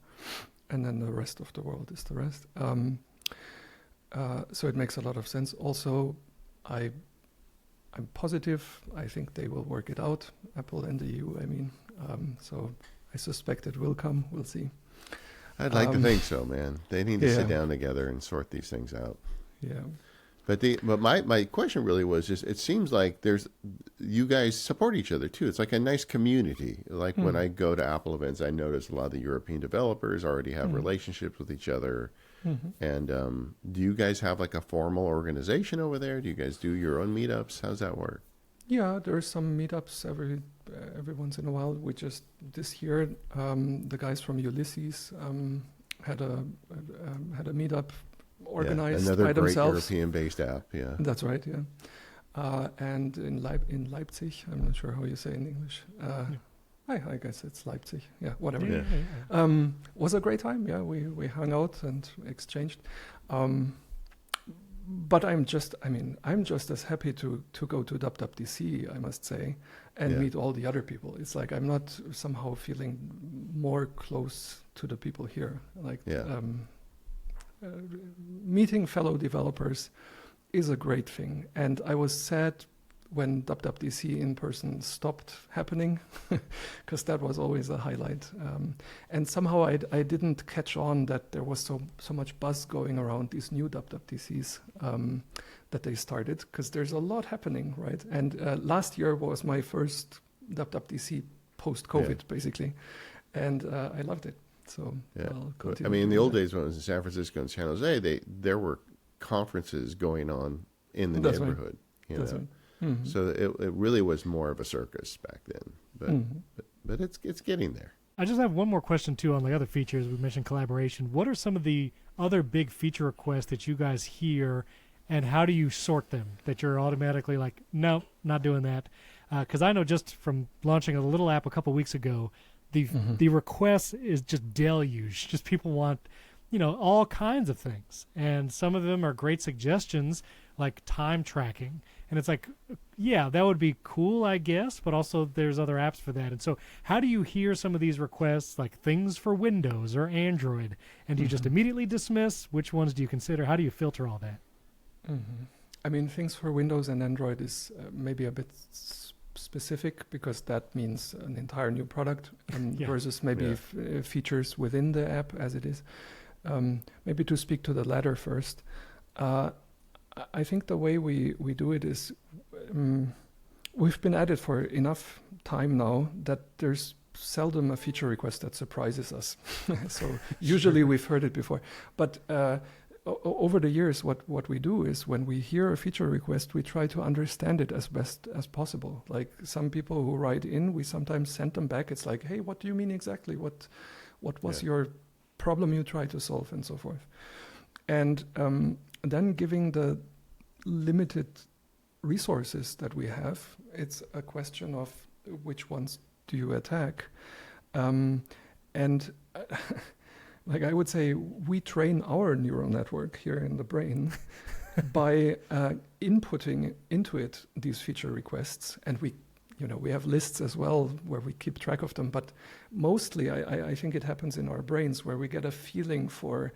and then the rest of the world is the rest. So it makes a lot of sense. Also, I'm positive. I think they will work it out, Apple and the EU. I mean, so I suspect it will come. We'll see. I'd like to think so, man. They need to sit Yeah. down together and sort these things out. Yeah. But my question really was just, it seems like you guys support each other too. It's like a nice community. Like when I go to Apple events, I notice a lot of the European developers already have relationships with each other. And do you guys have like a formal organization over there? Do you guys do your own meetups? How's that work? Yeah, there's some meetups every once in a while. We just this year the guys from Ulysses had a meetup organized another by great themselves. European-based app. Yeah, That's right. Yeah, and in Leipzig, I'm not sure how you say in English. I guess it's Leipzig. Yeah, whatever. Yeah. Was a great time. Yeah, we hung out and exchanged. But I'm just as happy to go to WWDC, I must say, and meet all the other people. It's like I'm not somehow feeling more close to the people here. Like meeting fellow developers is a great thing. And I was sad when WWDC in person stopped happening, because that was always a highlight. And somehow I didn't catch on that there was so much buzz going around these new WWDCs that they started, because there's a lot happening, right? And last year was my first WWDC post-COVID, basically, and I loved it. So I'll continue. I mean, in the old days when it was in San Francisco and San Jose, there were conferences going on in the neighborhood. Right. That's right. So it really was more of a circus back then, but it's getting there. I just have one more question too on the other features. We mentioned collaboration. What are some of the other big feature requests that you guys hear, and how do you sort them? That you're automatically like, no, not doing that, because I know just from launching a little app a couple weeks ago, the request is just deluge. Just people want, all kinds of things, and some of them are great suggestions like time tracking. And it's like, yeah, that would be cool, I guess, but also there's other apps for that. And so how do you hear some of these requests, like things for Windows or Android, and do you just immediately dismiss? Which ones do you consider? How do you filter all that? I mean, things for Windows and Android is maybe a bit specific, because that means an entire new product versus maybe features within the app as it is. Maybe to speak to the latter first, I think the way we do it is we've been at it for enough time now that there's seldom a feature request that surprises us. So usually we've heard it before. But over the years, what we do is when we hear a feature request, we try to understand it as best as possible. Like some people who write in, we sometimes send them back. It's like, hey, what do you mean exactly? What was your problem you tried to solve, and so forth. And then giving the limited resources that we have, it's a question of which ones do you attack. Like I would say, we train our neural network here in the brain by inputting into it these feature requests, and we have lists as well where we keep track of them. But mostly, I think it happens in our brains, where we get a feeling for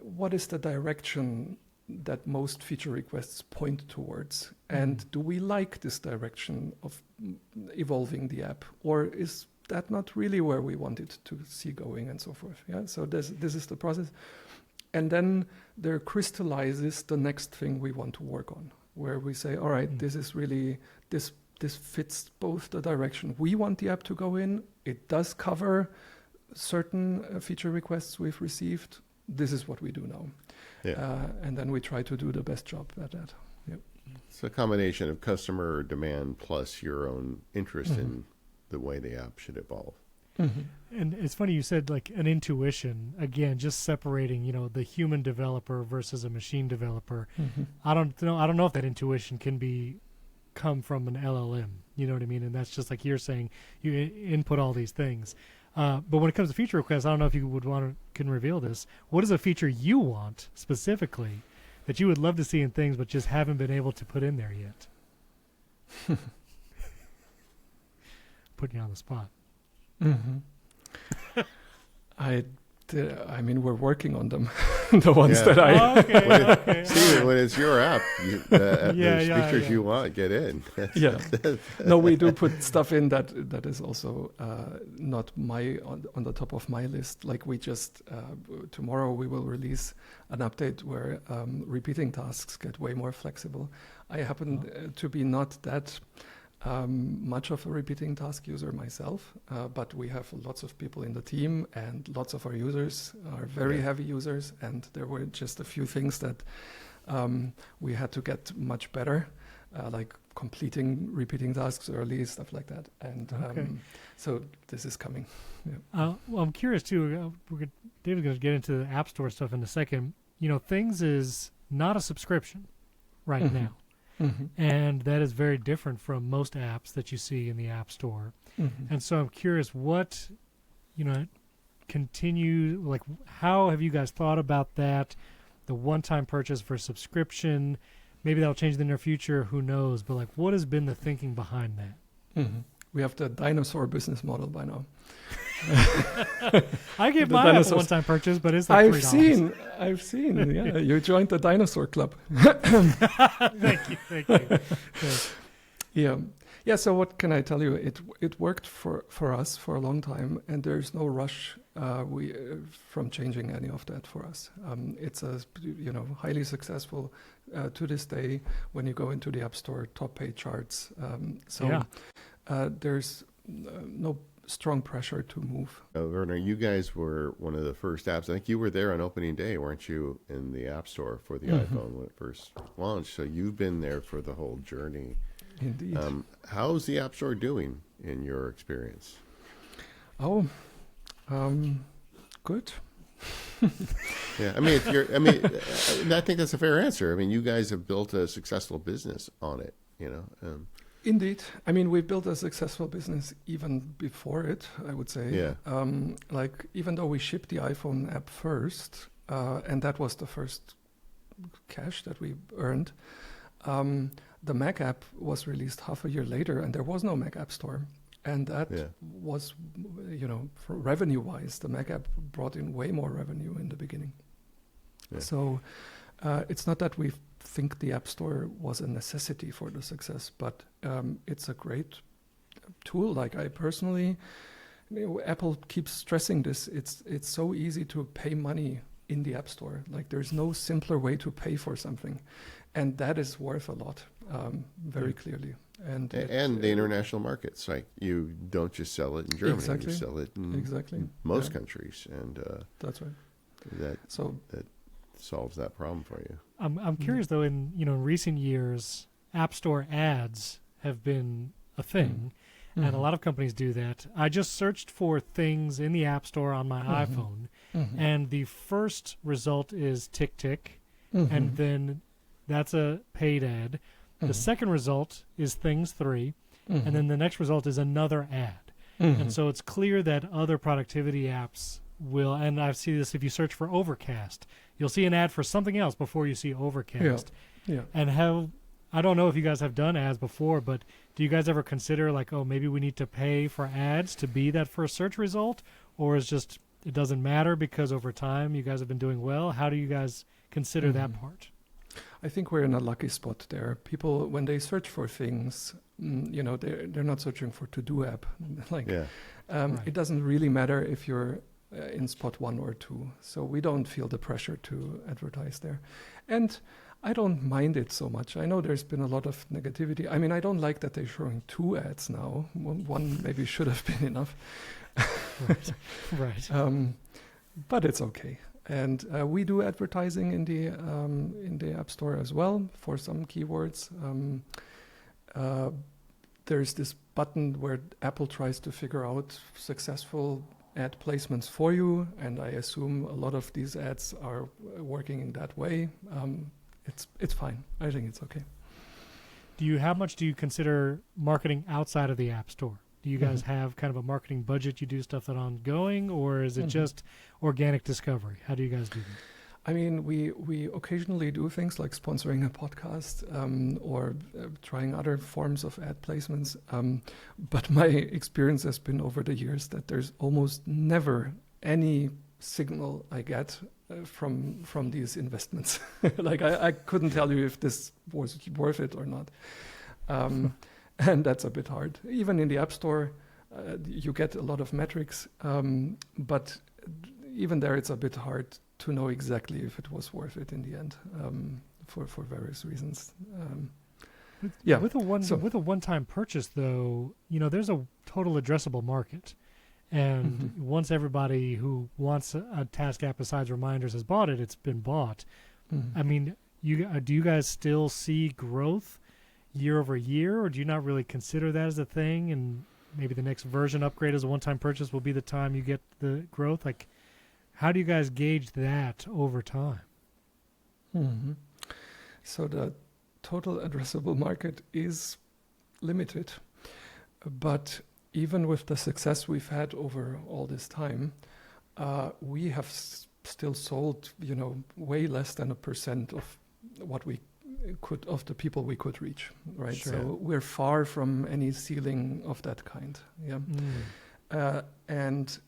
what is the direction that most feature requests point towards, and do we like this direction of evolving the app, or is that not really where we want it to see going, and so forth. Yeah. So this is the process, and then there crystallizes the next thing we want to work on, where we say, all right, this is really this fits both the direction we want the app to go in. It does cover certain feature requests we've received. This is what we do now, and then we try to do the best job at that. Yep. It's a combination of customer demand plus your own interest in the way the app should evolve. And it's funny you said like an intuition, again, just separating, the human developer versus a machine developer. I don't know if that intuition can come from an LLM, you know what I mean? And that's just like you're saying, you input all these things. But when it comes to feature requests, I don't know if you can reveal this. What is a feature you want specifically that you would love to see in things but just haven't been able to put in there yet? Putting you on the spot. I mean, we're working on them. The ones that I... Okay. See, when it's your app, there's features you want, get in. No, we do put stuff in that is also not on the top of my list. Like we just, tomorrow we will release an update where repeating tasks get way more flexible. I happen to be not that... much of a repeating task user myself, but we have lots of people in the team, and lots of our users are very heavy users, and there were just a few things that we had to get much better, like completing repeating tasks early, stuff like that. And so this is coming. Well, I'm curious too. David's going to get into the App Store stuff in a second. Things is not a subscription right now. And that is very different from most apps that you see in the App Store. And so I'm curious, what, how have you guys thought about that? The one-time purchase for subscription, maybe that'll change in the near future, who knows? But what has been the thinking behind that? We have the dinosaur business model by now. I gave my app a one-time purchase, but it's like $3. I've seen. Yeah, you joined the dinosaur club. Thank you. Yeah. So what can I tell you? It worked for us for a long time, and there's no rush from changing any of that for us. It's a highly successful to this day. When you go into the App Store, top page charts. There's no strong pressure to move. Werner, you guys were one of the first apps. I think you were there on opening day, weren't you, in the App Store for the iPhone when it first launched? So you've been there for the whole journey. Indeed. How's the App Store doing in your experience? Oh, good. Yeah, I think that's a fair answer. I mean, you guys have built a successful business on it, Indeed. I mean, we built a successful business even before it, I would say. Yeah. Even though we shipped the iPhone app first, and that was the first cash that we earned, the Mac app was released half a year later, and there was no Mac App Store. And that was, for revenue-wise, the Mac app brought in way more revenue in the beginning. Yeah. So it's not that we think the App Store was a necessity for the success, but it's a great tool. Like I personally, Apple keeps stressing this. It's so easy to pay money in the App Store. Like there's no simpler way to pay for something, and that is worth a lot, very clearly. And the international markets, like you don't just sell it in Germany, exactly. You sell it in most countries, and that's right. That solves that problem for you. I'm curious though. In recent years, App Store ads have been a thing, and a lot of companies do that. I just searched for things in the App Store on my iPhone, and the first result is Tick Tick, and then that's a paid ad. The second result is Things 3, and then the next result is another ad. And so it's clear that other productivity apps will, and I see this if you search for Overcast, you'll see an ad for something else before you see Overcast. Yeah. And I don't know if you guys have done ads before, but do you guys ever consider like, oh, maybe we need to pay for ads to be that first search result? Or is just, it doesn't matter because over time you guys have been doing well? How do you guys consider that part? I think we're in a lucky spot there. People, when they search for things, they're not searching for to-do app. It doesn't really matter if you're in spot 1 or 2. So we don't feel the pressure to advertise there. And I don't mind it so much. I know there's been a lot of negativity. I mean, I don't like that they're showing 2 ads now. One maybe should have been enough. Right. But it's okay. And we do advertising in the App Store as well for some keywords. There's this button where Apple tries to figure out successful ad placements for you, and I assume a lot of these ads are working in that way. It's fine. I think it's okay. How much do you consider marketing outside of the App Store? Do you guys have kind of a marketing budget? You do stuff that ongoing, or is it just organic discovery? How do you guys do that? I mean, we occasionally do things like sponsoring a podcast or trying other forms of ad placements. But my experience has been over the years that there's almost never any signal I get from these investments. Like I couldn't tell you if this was worth it or not. And that's a bit hard. Even in the App Store, you get a lot of metrics, but even there it's a bit hard to know exactly if it was worth it in the end, for various reasons. With a one-time purchase, though, there's a total addressable market. And once everybody who wants a task app besides reminders has bought it, it's been bought. I mean, do you guys still see growth year over year, or do you not really consider that as a thing, and maybe the next version upgrade as a one-time purchase will be the time you get the growth? Like, how do you guys gauge that over time? So the total addressable market is limited, but even with the success we've had over all this time, we have still sold, way less than 1% of what we could, of the people we could reach, right? Sure. So we're far from any ceiling of that kind. And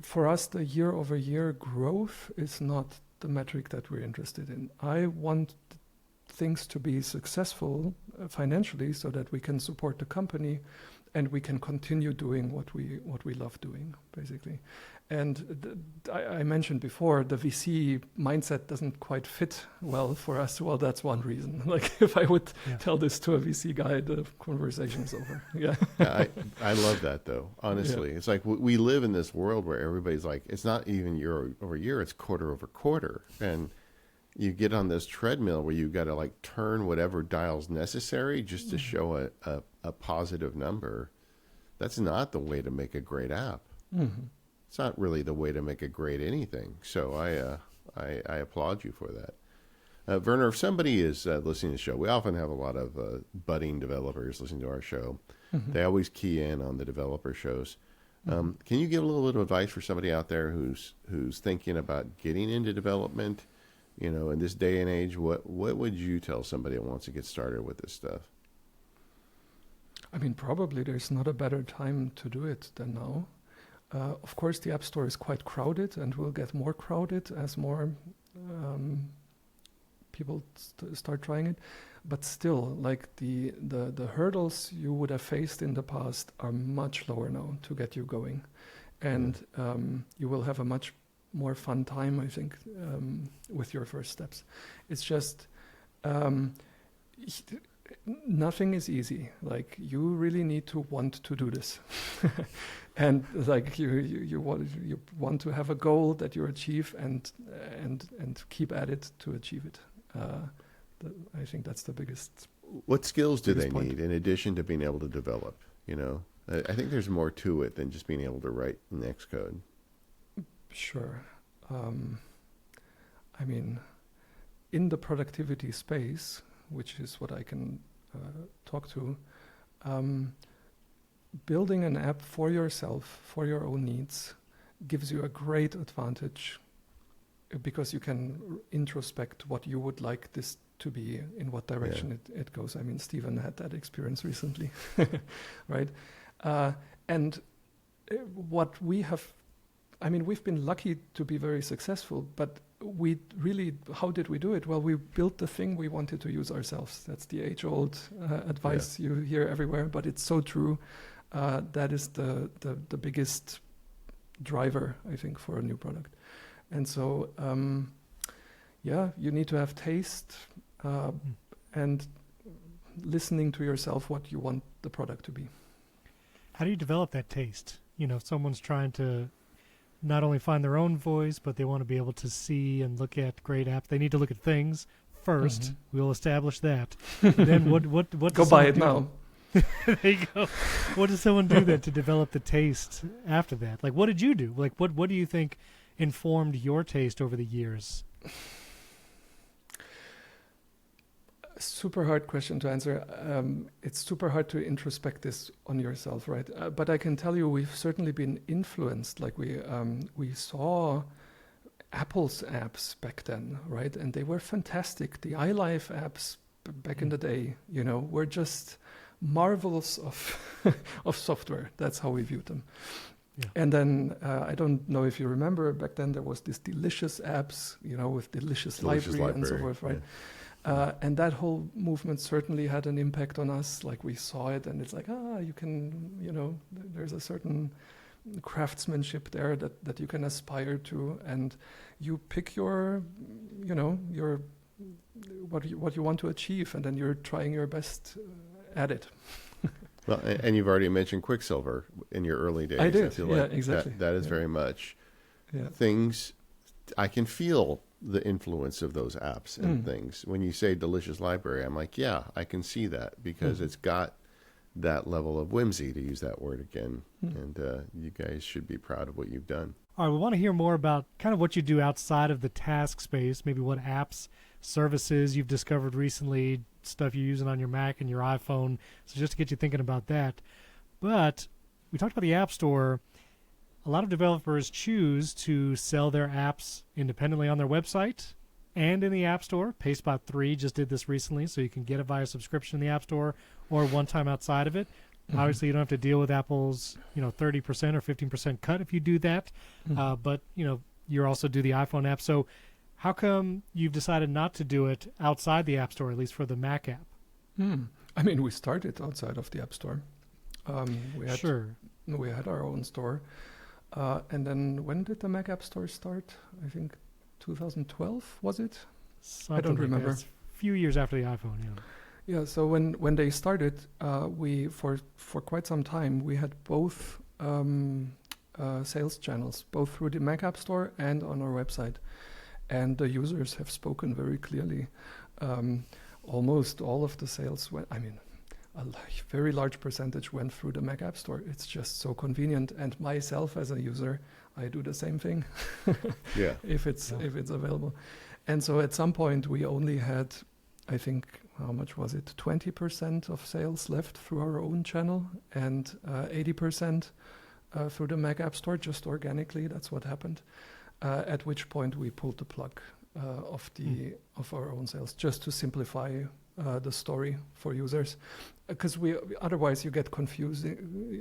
for us, the year-over-year growth is not the metric that we're interested in. I want things to be successful financially so that we can support the company and we can continue doing what we love doing, basically. And I mentioned before, the VC mindset doesn't quite fit well for us. Well, that's one reason. Like, if I would tell this to a VC guy, the conversation's over. I love that, though, honestly. It's like we live in this world where everybody's like, it's not even year over year, it's quarter over quarter. And you get on this treadmill where you've got to like turn whatever dial's necessary just to show a positive number. That's not the way to make a great app. It's not really the way to make a great anything. So I applaud you for that. Werner, if somebody is listening to the show, we often have a lot of budding developers listening to our show. They always key in on the developer shows. Can you give a little bit of advice for somebody out there who's thinking about getting into development? You know, in this day and age, what would you tell somebody that wants to get started with this stuff? I mean, probably there's not a better time to do it than now. Of course, the App Store is quite crowded and will get more crowded as more people start trying it. But still, like the hurdles you would have faced in the past are much lower now to get you going. And you will have a much more fun time, I think, with your first steps. It's just nothing is easy. Like, you really need to want to do this, and like you want to have a goal that you achieve and keep at it to achieve it. I think that's the biggest. What skills do they point. need in addition to being able to develop? You know, I think there's more to it than just being able to write Xcode. Sure. I mean, in the productivity space, which is what I can talk to, building an app for yourself, for your own needs, gives you a great advantage because you can introspect what you would like this to be, in what direction it goes. I mean, Stephen had that experience recently, right? And what we have, I mean, we've been lucky to be very successful, but we really, how did we do it? Well, we built the thing we wanted to use ourselves. That's the age-old advice you hear everywhere, but it's so true. That is the biggest driver, I think, for a new product. And so, you need to have taste and listening to yourself what you want the product to be. How do you develop that taste? You know, if someone's trying to not only find their own voice, but they want to be able to see and look at great apps. They need to look at things first. Mm-hmm. We'll establish that. Then what go buy it now. There you go. What does someone do then to develop the taste after that? Like, what did you do? Like, what do you think informed your taste over the years? Super hard question to answer. It's super hard to introspect this on yourself, right? But I can tell you, we've certainly been influenced. Like, we saw Apple's apps back then, right? And they were fantastic. The iLife apps back in the day, you know, were just marvels of software. That's how we viewed them. Yeah. And then I don't know if you remember, back then there was this Delicious apps, you know, with Delicious Library and so forth, right? Yeah. And that whole movement certainly had an impact on us. Like, we saw it, and it's like, you can, you know, there's a certain craftsmanship there that you can aspire to, and you pick your, you know, your what you want to achieve, and then you're trying your best at it. Well, and you've already mentioned Quicksilver in your early days. I did, I feel like exactly. That is very much things. I can feel the influence of those apps and things. When you say Delicious Library, I'm like, yeah, I can see that, because it's got that level of whimsy, to use that word again. And you guys should be proud of what you've done. All right, we want to hear more about kind of what you do outside of the task space, maybe what apps, services you've discovered recently, stuff you're using on your Mac and your iPhone, so just to get you thinking about that. But we talked about the App Store. A lot of developers choose to sell their apps independently on their website and in the App Store. PaySpot 3 just did this recently, so you can get it via subscription in the App Store or one time outside of it. Mm-hmm. Obviously, you don't have to deal with Apple's 30% or 15% cut if you do that. But you also do the iPhone app. So how come you've decided not to do it outside the App Store, at least for the Mac app? I mean, we started outside of the App Store. We had our own store. And then when did the Mac App Store start? I think 2012, was it? I don't remember. A few years after the iPhone, Yeah, so when they started, we for quite some time, we had both sales channels, both through the Mac App Store and on our website. And the users have spoken very clearly. Almost all of the sales went, a very large percentage went through the Mac App Store. It's just so convenient. And myself as a user, I do the same thing. if it's available. And so at some point we only had, I think, how much was it? 20% of sales left through our own channel, and 80% through the Mac App Store, just organically. That's what happened. At which point we pulled the plug. of our own sales, just to simplify the story for users, because otherwise you get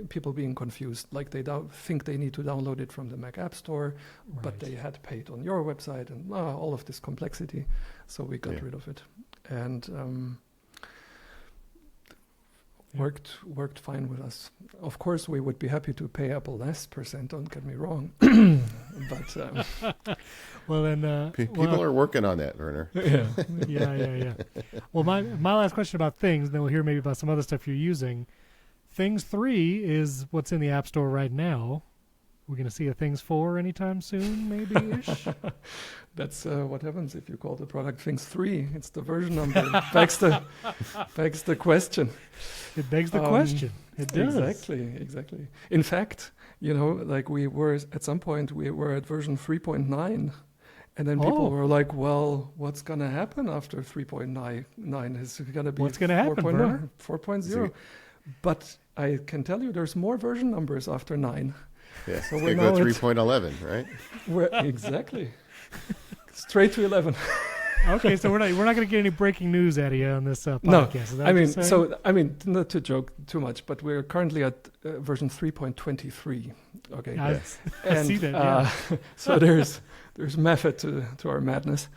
people being confused, like they think they need to download it from the Mac App Store, but they had paid on your website, and all of this complexity. So we got rid of it, and worked fine with us. Of course, we would be happy to pay Apple less %. Don't get me wrong, but well then, people are working on that, Werner. yeah. Well, my last question about Things, then we'll hear maybe about some other stuff you're using. Things 3 is what's in the App Store right now. We're going to see a Things 4 anytime soon, maybe-ish? That's what happens if you call the product Things 3. It's the version number. It begs the question. It begs the question. It does. Exactly. In fact, like we were at some point, we were at version 3.9. And then people were like, well, what's going to happen after 3.9? Is it going to be what's going to happen, 4.0? But I can tell you there's more version numbers after 9. Yeah, so we're going to go 3.11, right? Exactly. Straight to 11. Okay, so we're not going to get any breaking news out of you on this podcast. No, I mean, not to joke too much, but we're currently at version 3.23. Okay, I see that. Yeah. So there's method to our madness.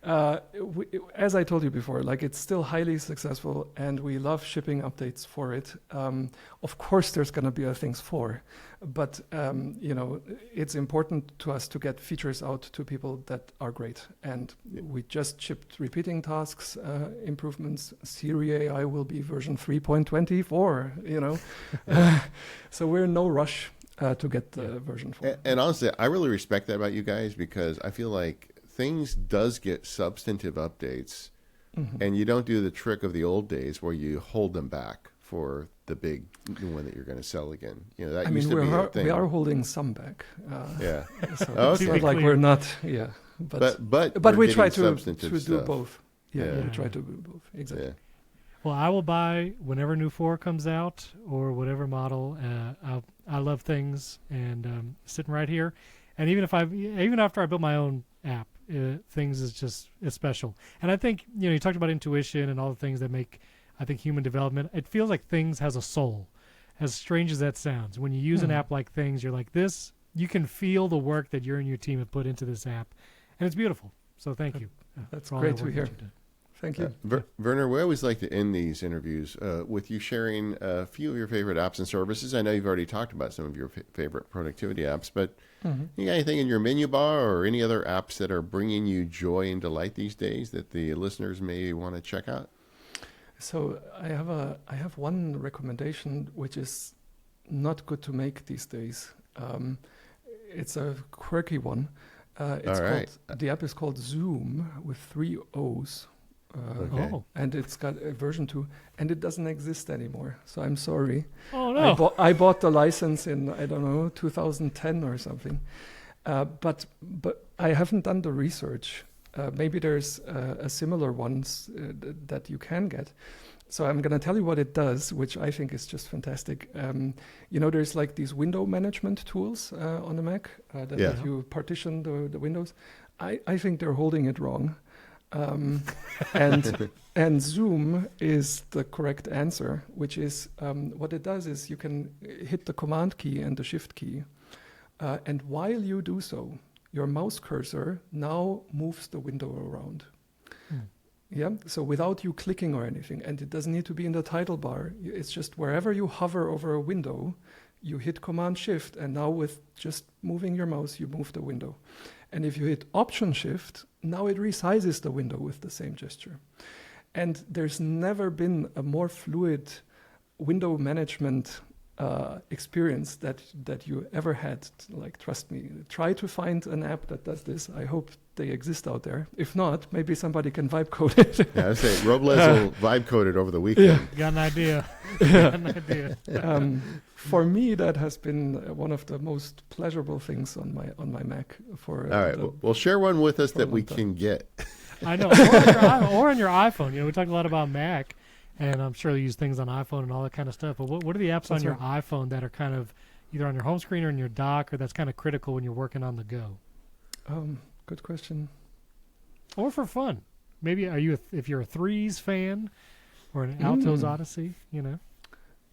As I told you before, like it's still highly successful, and we love shipping updates for it. Of course, there's going to be a Things 4, but it's important to us to get features out to people that are great. And we just shipped repeating tasks improvements. Siri AI will be version 3.24. So we're in no rush to get the version 4. And honestly, I really respect that about you guys, because I feel like Things does get substantive updates, and you don't do the trick of the old days where you hold them back for the big new one that you're going to sell again. That used to be a thing. We are holding some back. So it's not like we're not. Yeah, but we try to do both. We try to do both. Exactly. Yeah. Well, I will buy whenever new 4 comes out or whatever model. I love Things, and sitting right here. And even after I built my own app, Things is special. And I think you talked about intuition and all the things that make, I think, human development. It feels like Things has a soul, as strange as that sounds. When you use an app like Things, you're like this. You can feel the work that you and your team have put into this app, and it's beautiful. So thank you. That's great to hear. Thank you. Werner, we always like to end these interviews with you sharing a few of your favorite apps and services. I know you've already talked about some of your favorite productivity apps, but you got anything in your menu bar or any other apps that are bringing you joy and delight these days that the listeners may want to check out? So I have one recommendation which is not good to make these days. It's a quirky one. The app is called Zoom with 3 O's. And it's got a version 2, and it doesn't exist anymore. So I'm sorry. Oh no! I bought the license in 2010 or something, but I haven't done the research. Maybe there's a similar ones that you can get. So I'm going to tell you what it does, which I think is just fantastic. There's like these window management tools on the Mac that let you partition the windows. I think they're holding it wrong. And Zoom is the correct answer, which is what it does is you can hit the Command key and the Shift key, and while you do so, your mouse cursor now moves the window around. Yeah, so without you clicking or anything, and it doesn't need to be in the title bar. It's just wherever you hover over a window, you hit Command Shift, and now with just moving your mouse, you move the window. And if you hit Option Shift, now it resizes the window with the same gesture. And there's never been a more fluid window management experience that you ever had. Like, trust me, try to find an app that does this. I hope they exist out there. If not, maybe somebody can vibe code it. Yeah, I say Robles will vibe code it over the weekend. Yeah. Got an idea. Got an idea. For me, that has been one of the most pleasurable things on my Mac. All right, well, share one with us that we can get. I know, or on your iPhone. We talked a lot about Mac, and I'm sure you use things on iPhone and all that kind of stuff. But what are the apps on your iPhone that are kind of either on your home screen or in your dock, or that's kind of critical when you're working on the go? Good question. or for fun. Maybe if you're a Threes fan or an Alto's Odyssey, you know.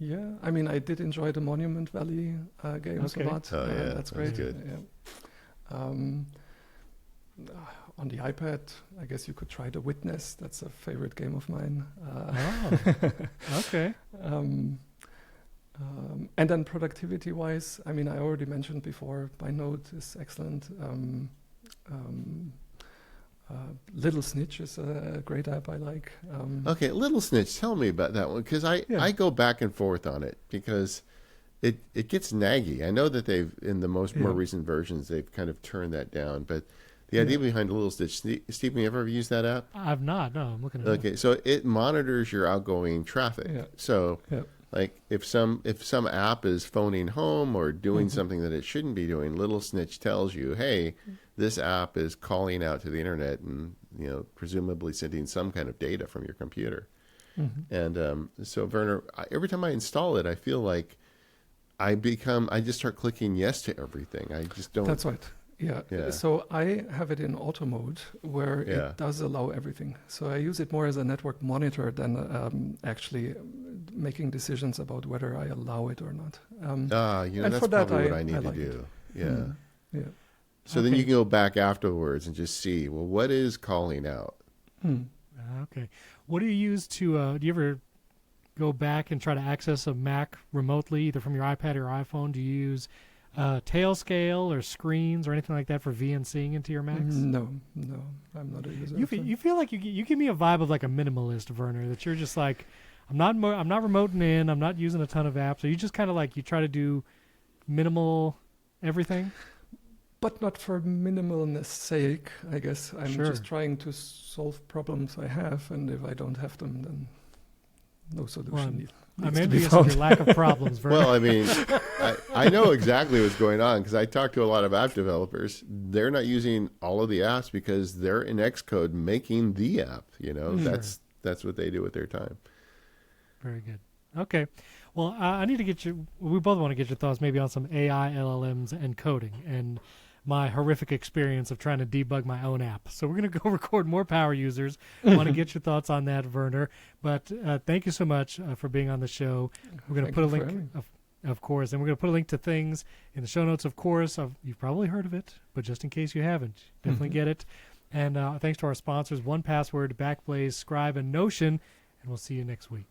Yeah, I mean, I did enjoy the Monument Valley games a Okay. lot. Oh, yeah, That's that's great. good. Yeah. On the iPad, I guess you could try The Witness. That's a favorite game of mine. Oh, okay. And then productivity-wise, I mean, I already mentioned before, BindNote is excellent. Little Snitch is a great app I like. Okay, Little Snitch, tell me about that one, because I go back and forth on it because it gets naggy. I know that they've, in the more recent versions, they've kind of turned that down, but the idea behind Little Snitch, Stephen, you ever used that app? I've not. No, I'm looking at it. Okay, so it monitors your outgoing traffic. Yeah. So, Yeah. like if some app is phoning home or doing something that it shouldn't be doing, Little Snitch tells you, hey, this app is calling out to the internet and presumably sending some kind of data from your computer. And so Werner, every time I install it, I feel like I just start clicking yes to everything. I just don't. That's right. Yeah. Yeah. So I have it in auto mode where it does allow everything. So I use it more as a network monitor than actually making decisions about whether I allow it or not. and for that's that, probably what I need I to like do. it. Yeah. Yeah. So then you can go back afterwards and just see, well, what is calling out? Okay. What do you use to? Do you ever go back and try to access a Mac remotely, either from your iPad or iPhone? Do you use Tailscale or screens or anything like that for VNCing into your Macs? No, I'm not a user. You feel like you give me a vibe of like a minimalist, Werner. That you're just like, I'm not remoting in. I'm not using a ton of apps. So you just kind of like you try to do minimal everything. But not for minimalness sake, I guess. I'm Sure. just trying to solve problems I have, and if I don't have them, then no solution needs I'm to be envious of found. your lack of problems, Werner. Well, I mean, I know exactly what's going on because I talk to a lot of app developers. They're not using all of the apps because they're in Xcode making the app. That's what they do with their time. Very good. Okay. Well, I need to get we both want to get your thoughts maybe on some AI, LLMs, and coding, and my horrific experience of trying to debug my own app. So we're going to go record more power users. I want to get your thoughts on that, Werner. But thank you so much for being on the show. We're going to put a link, of course, and we're going to put a link to things in the show notes, of course. You've probably heard of it, but just in case you haven't, definitely get it. And thanks to our sponsors, 1Password, Backblaze, Scribe, and Notion. And we'll see you next week.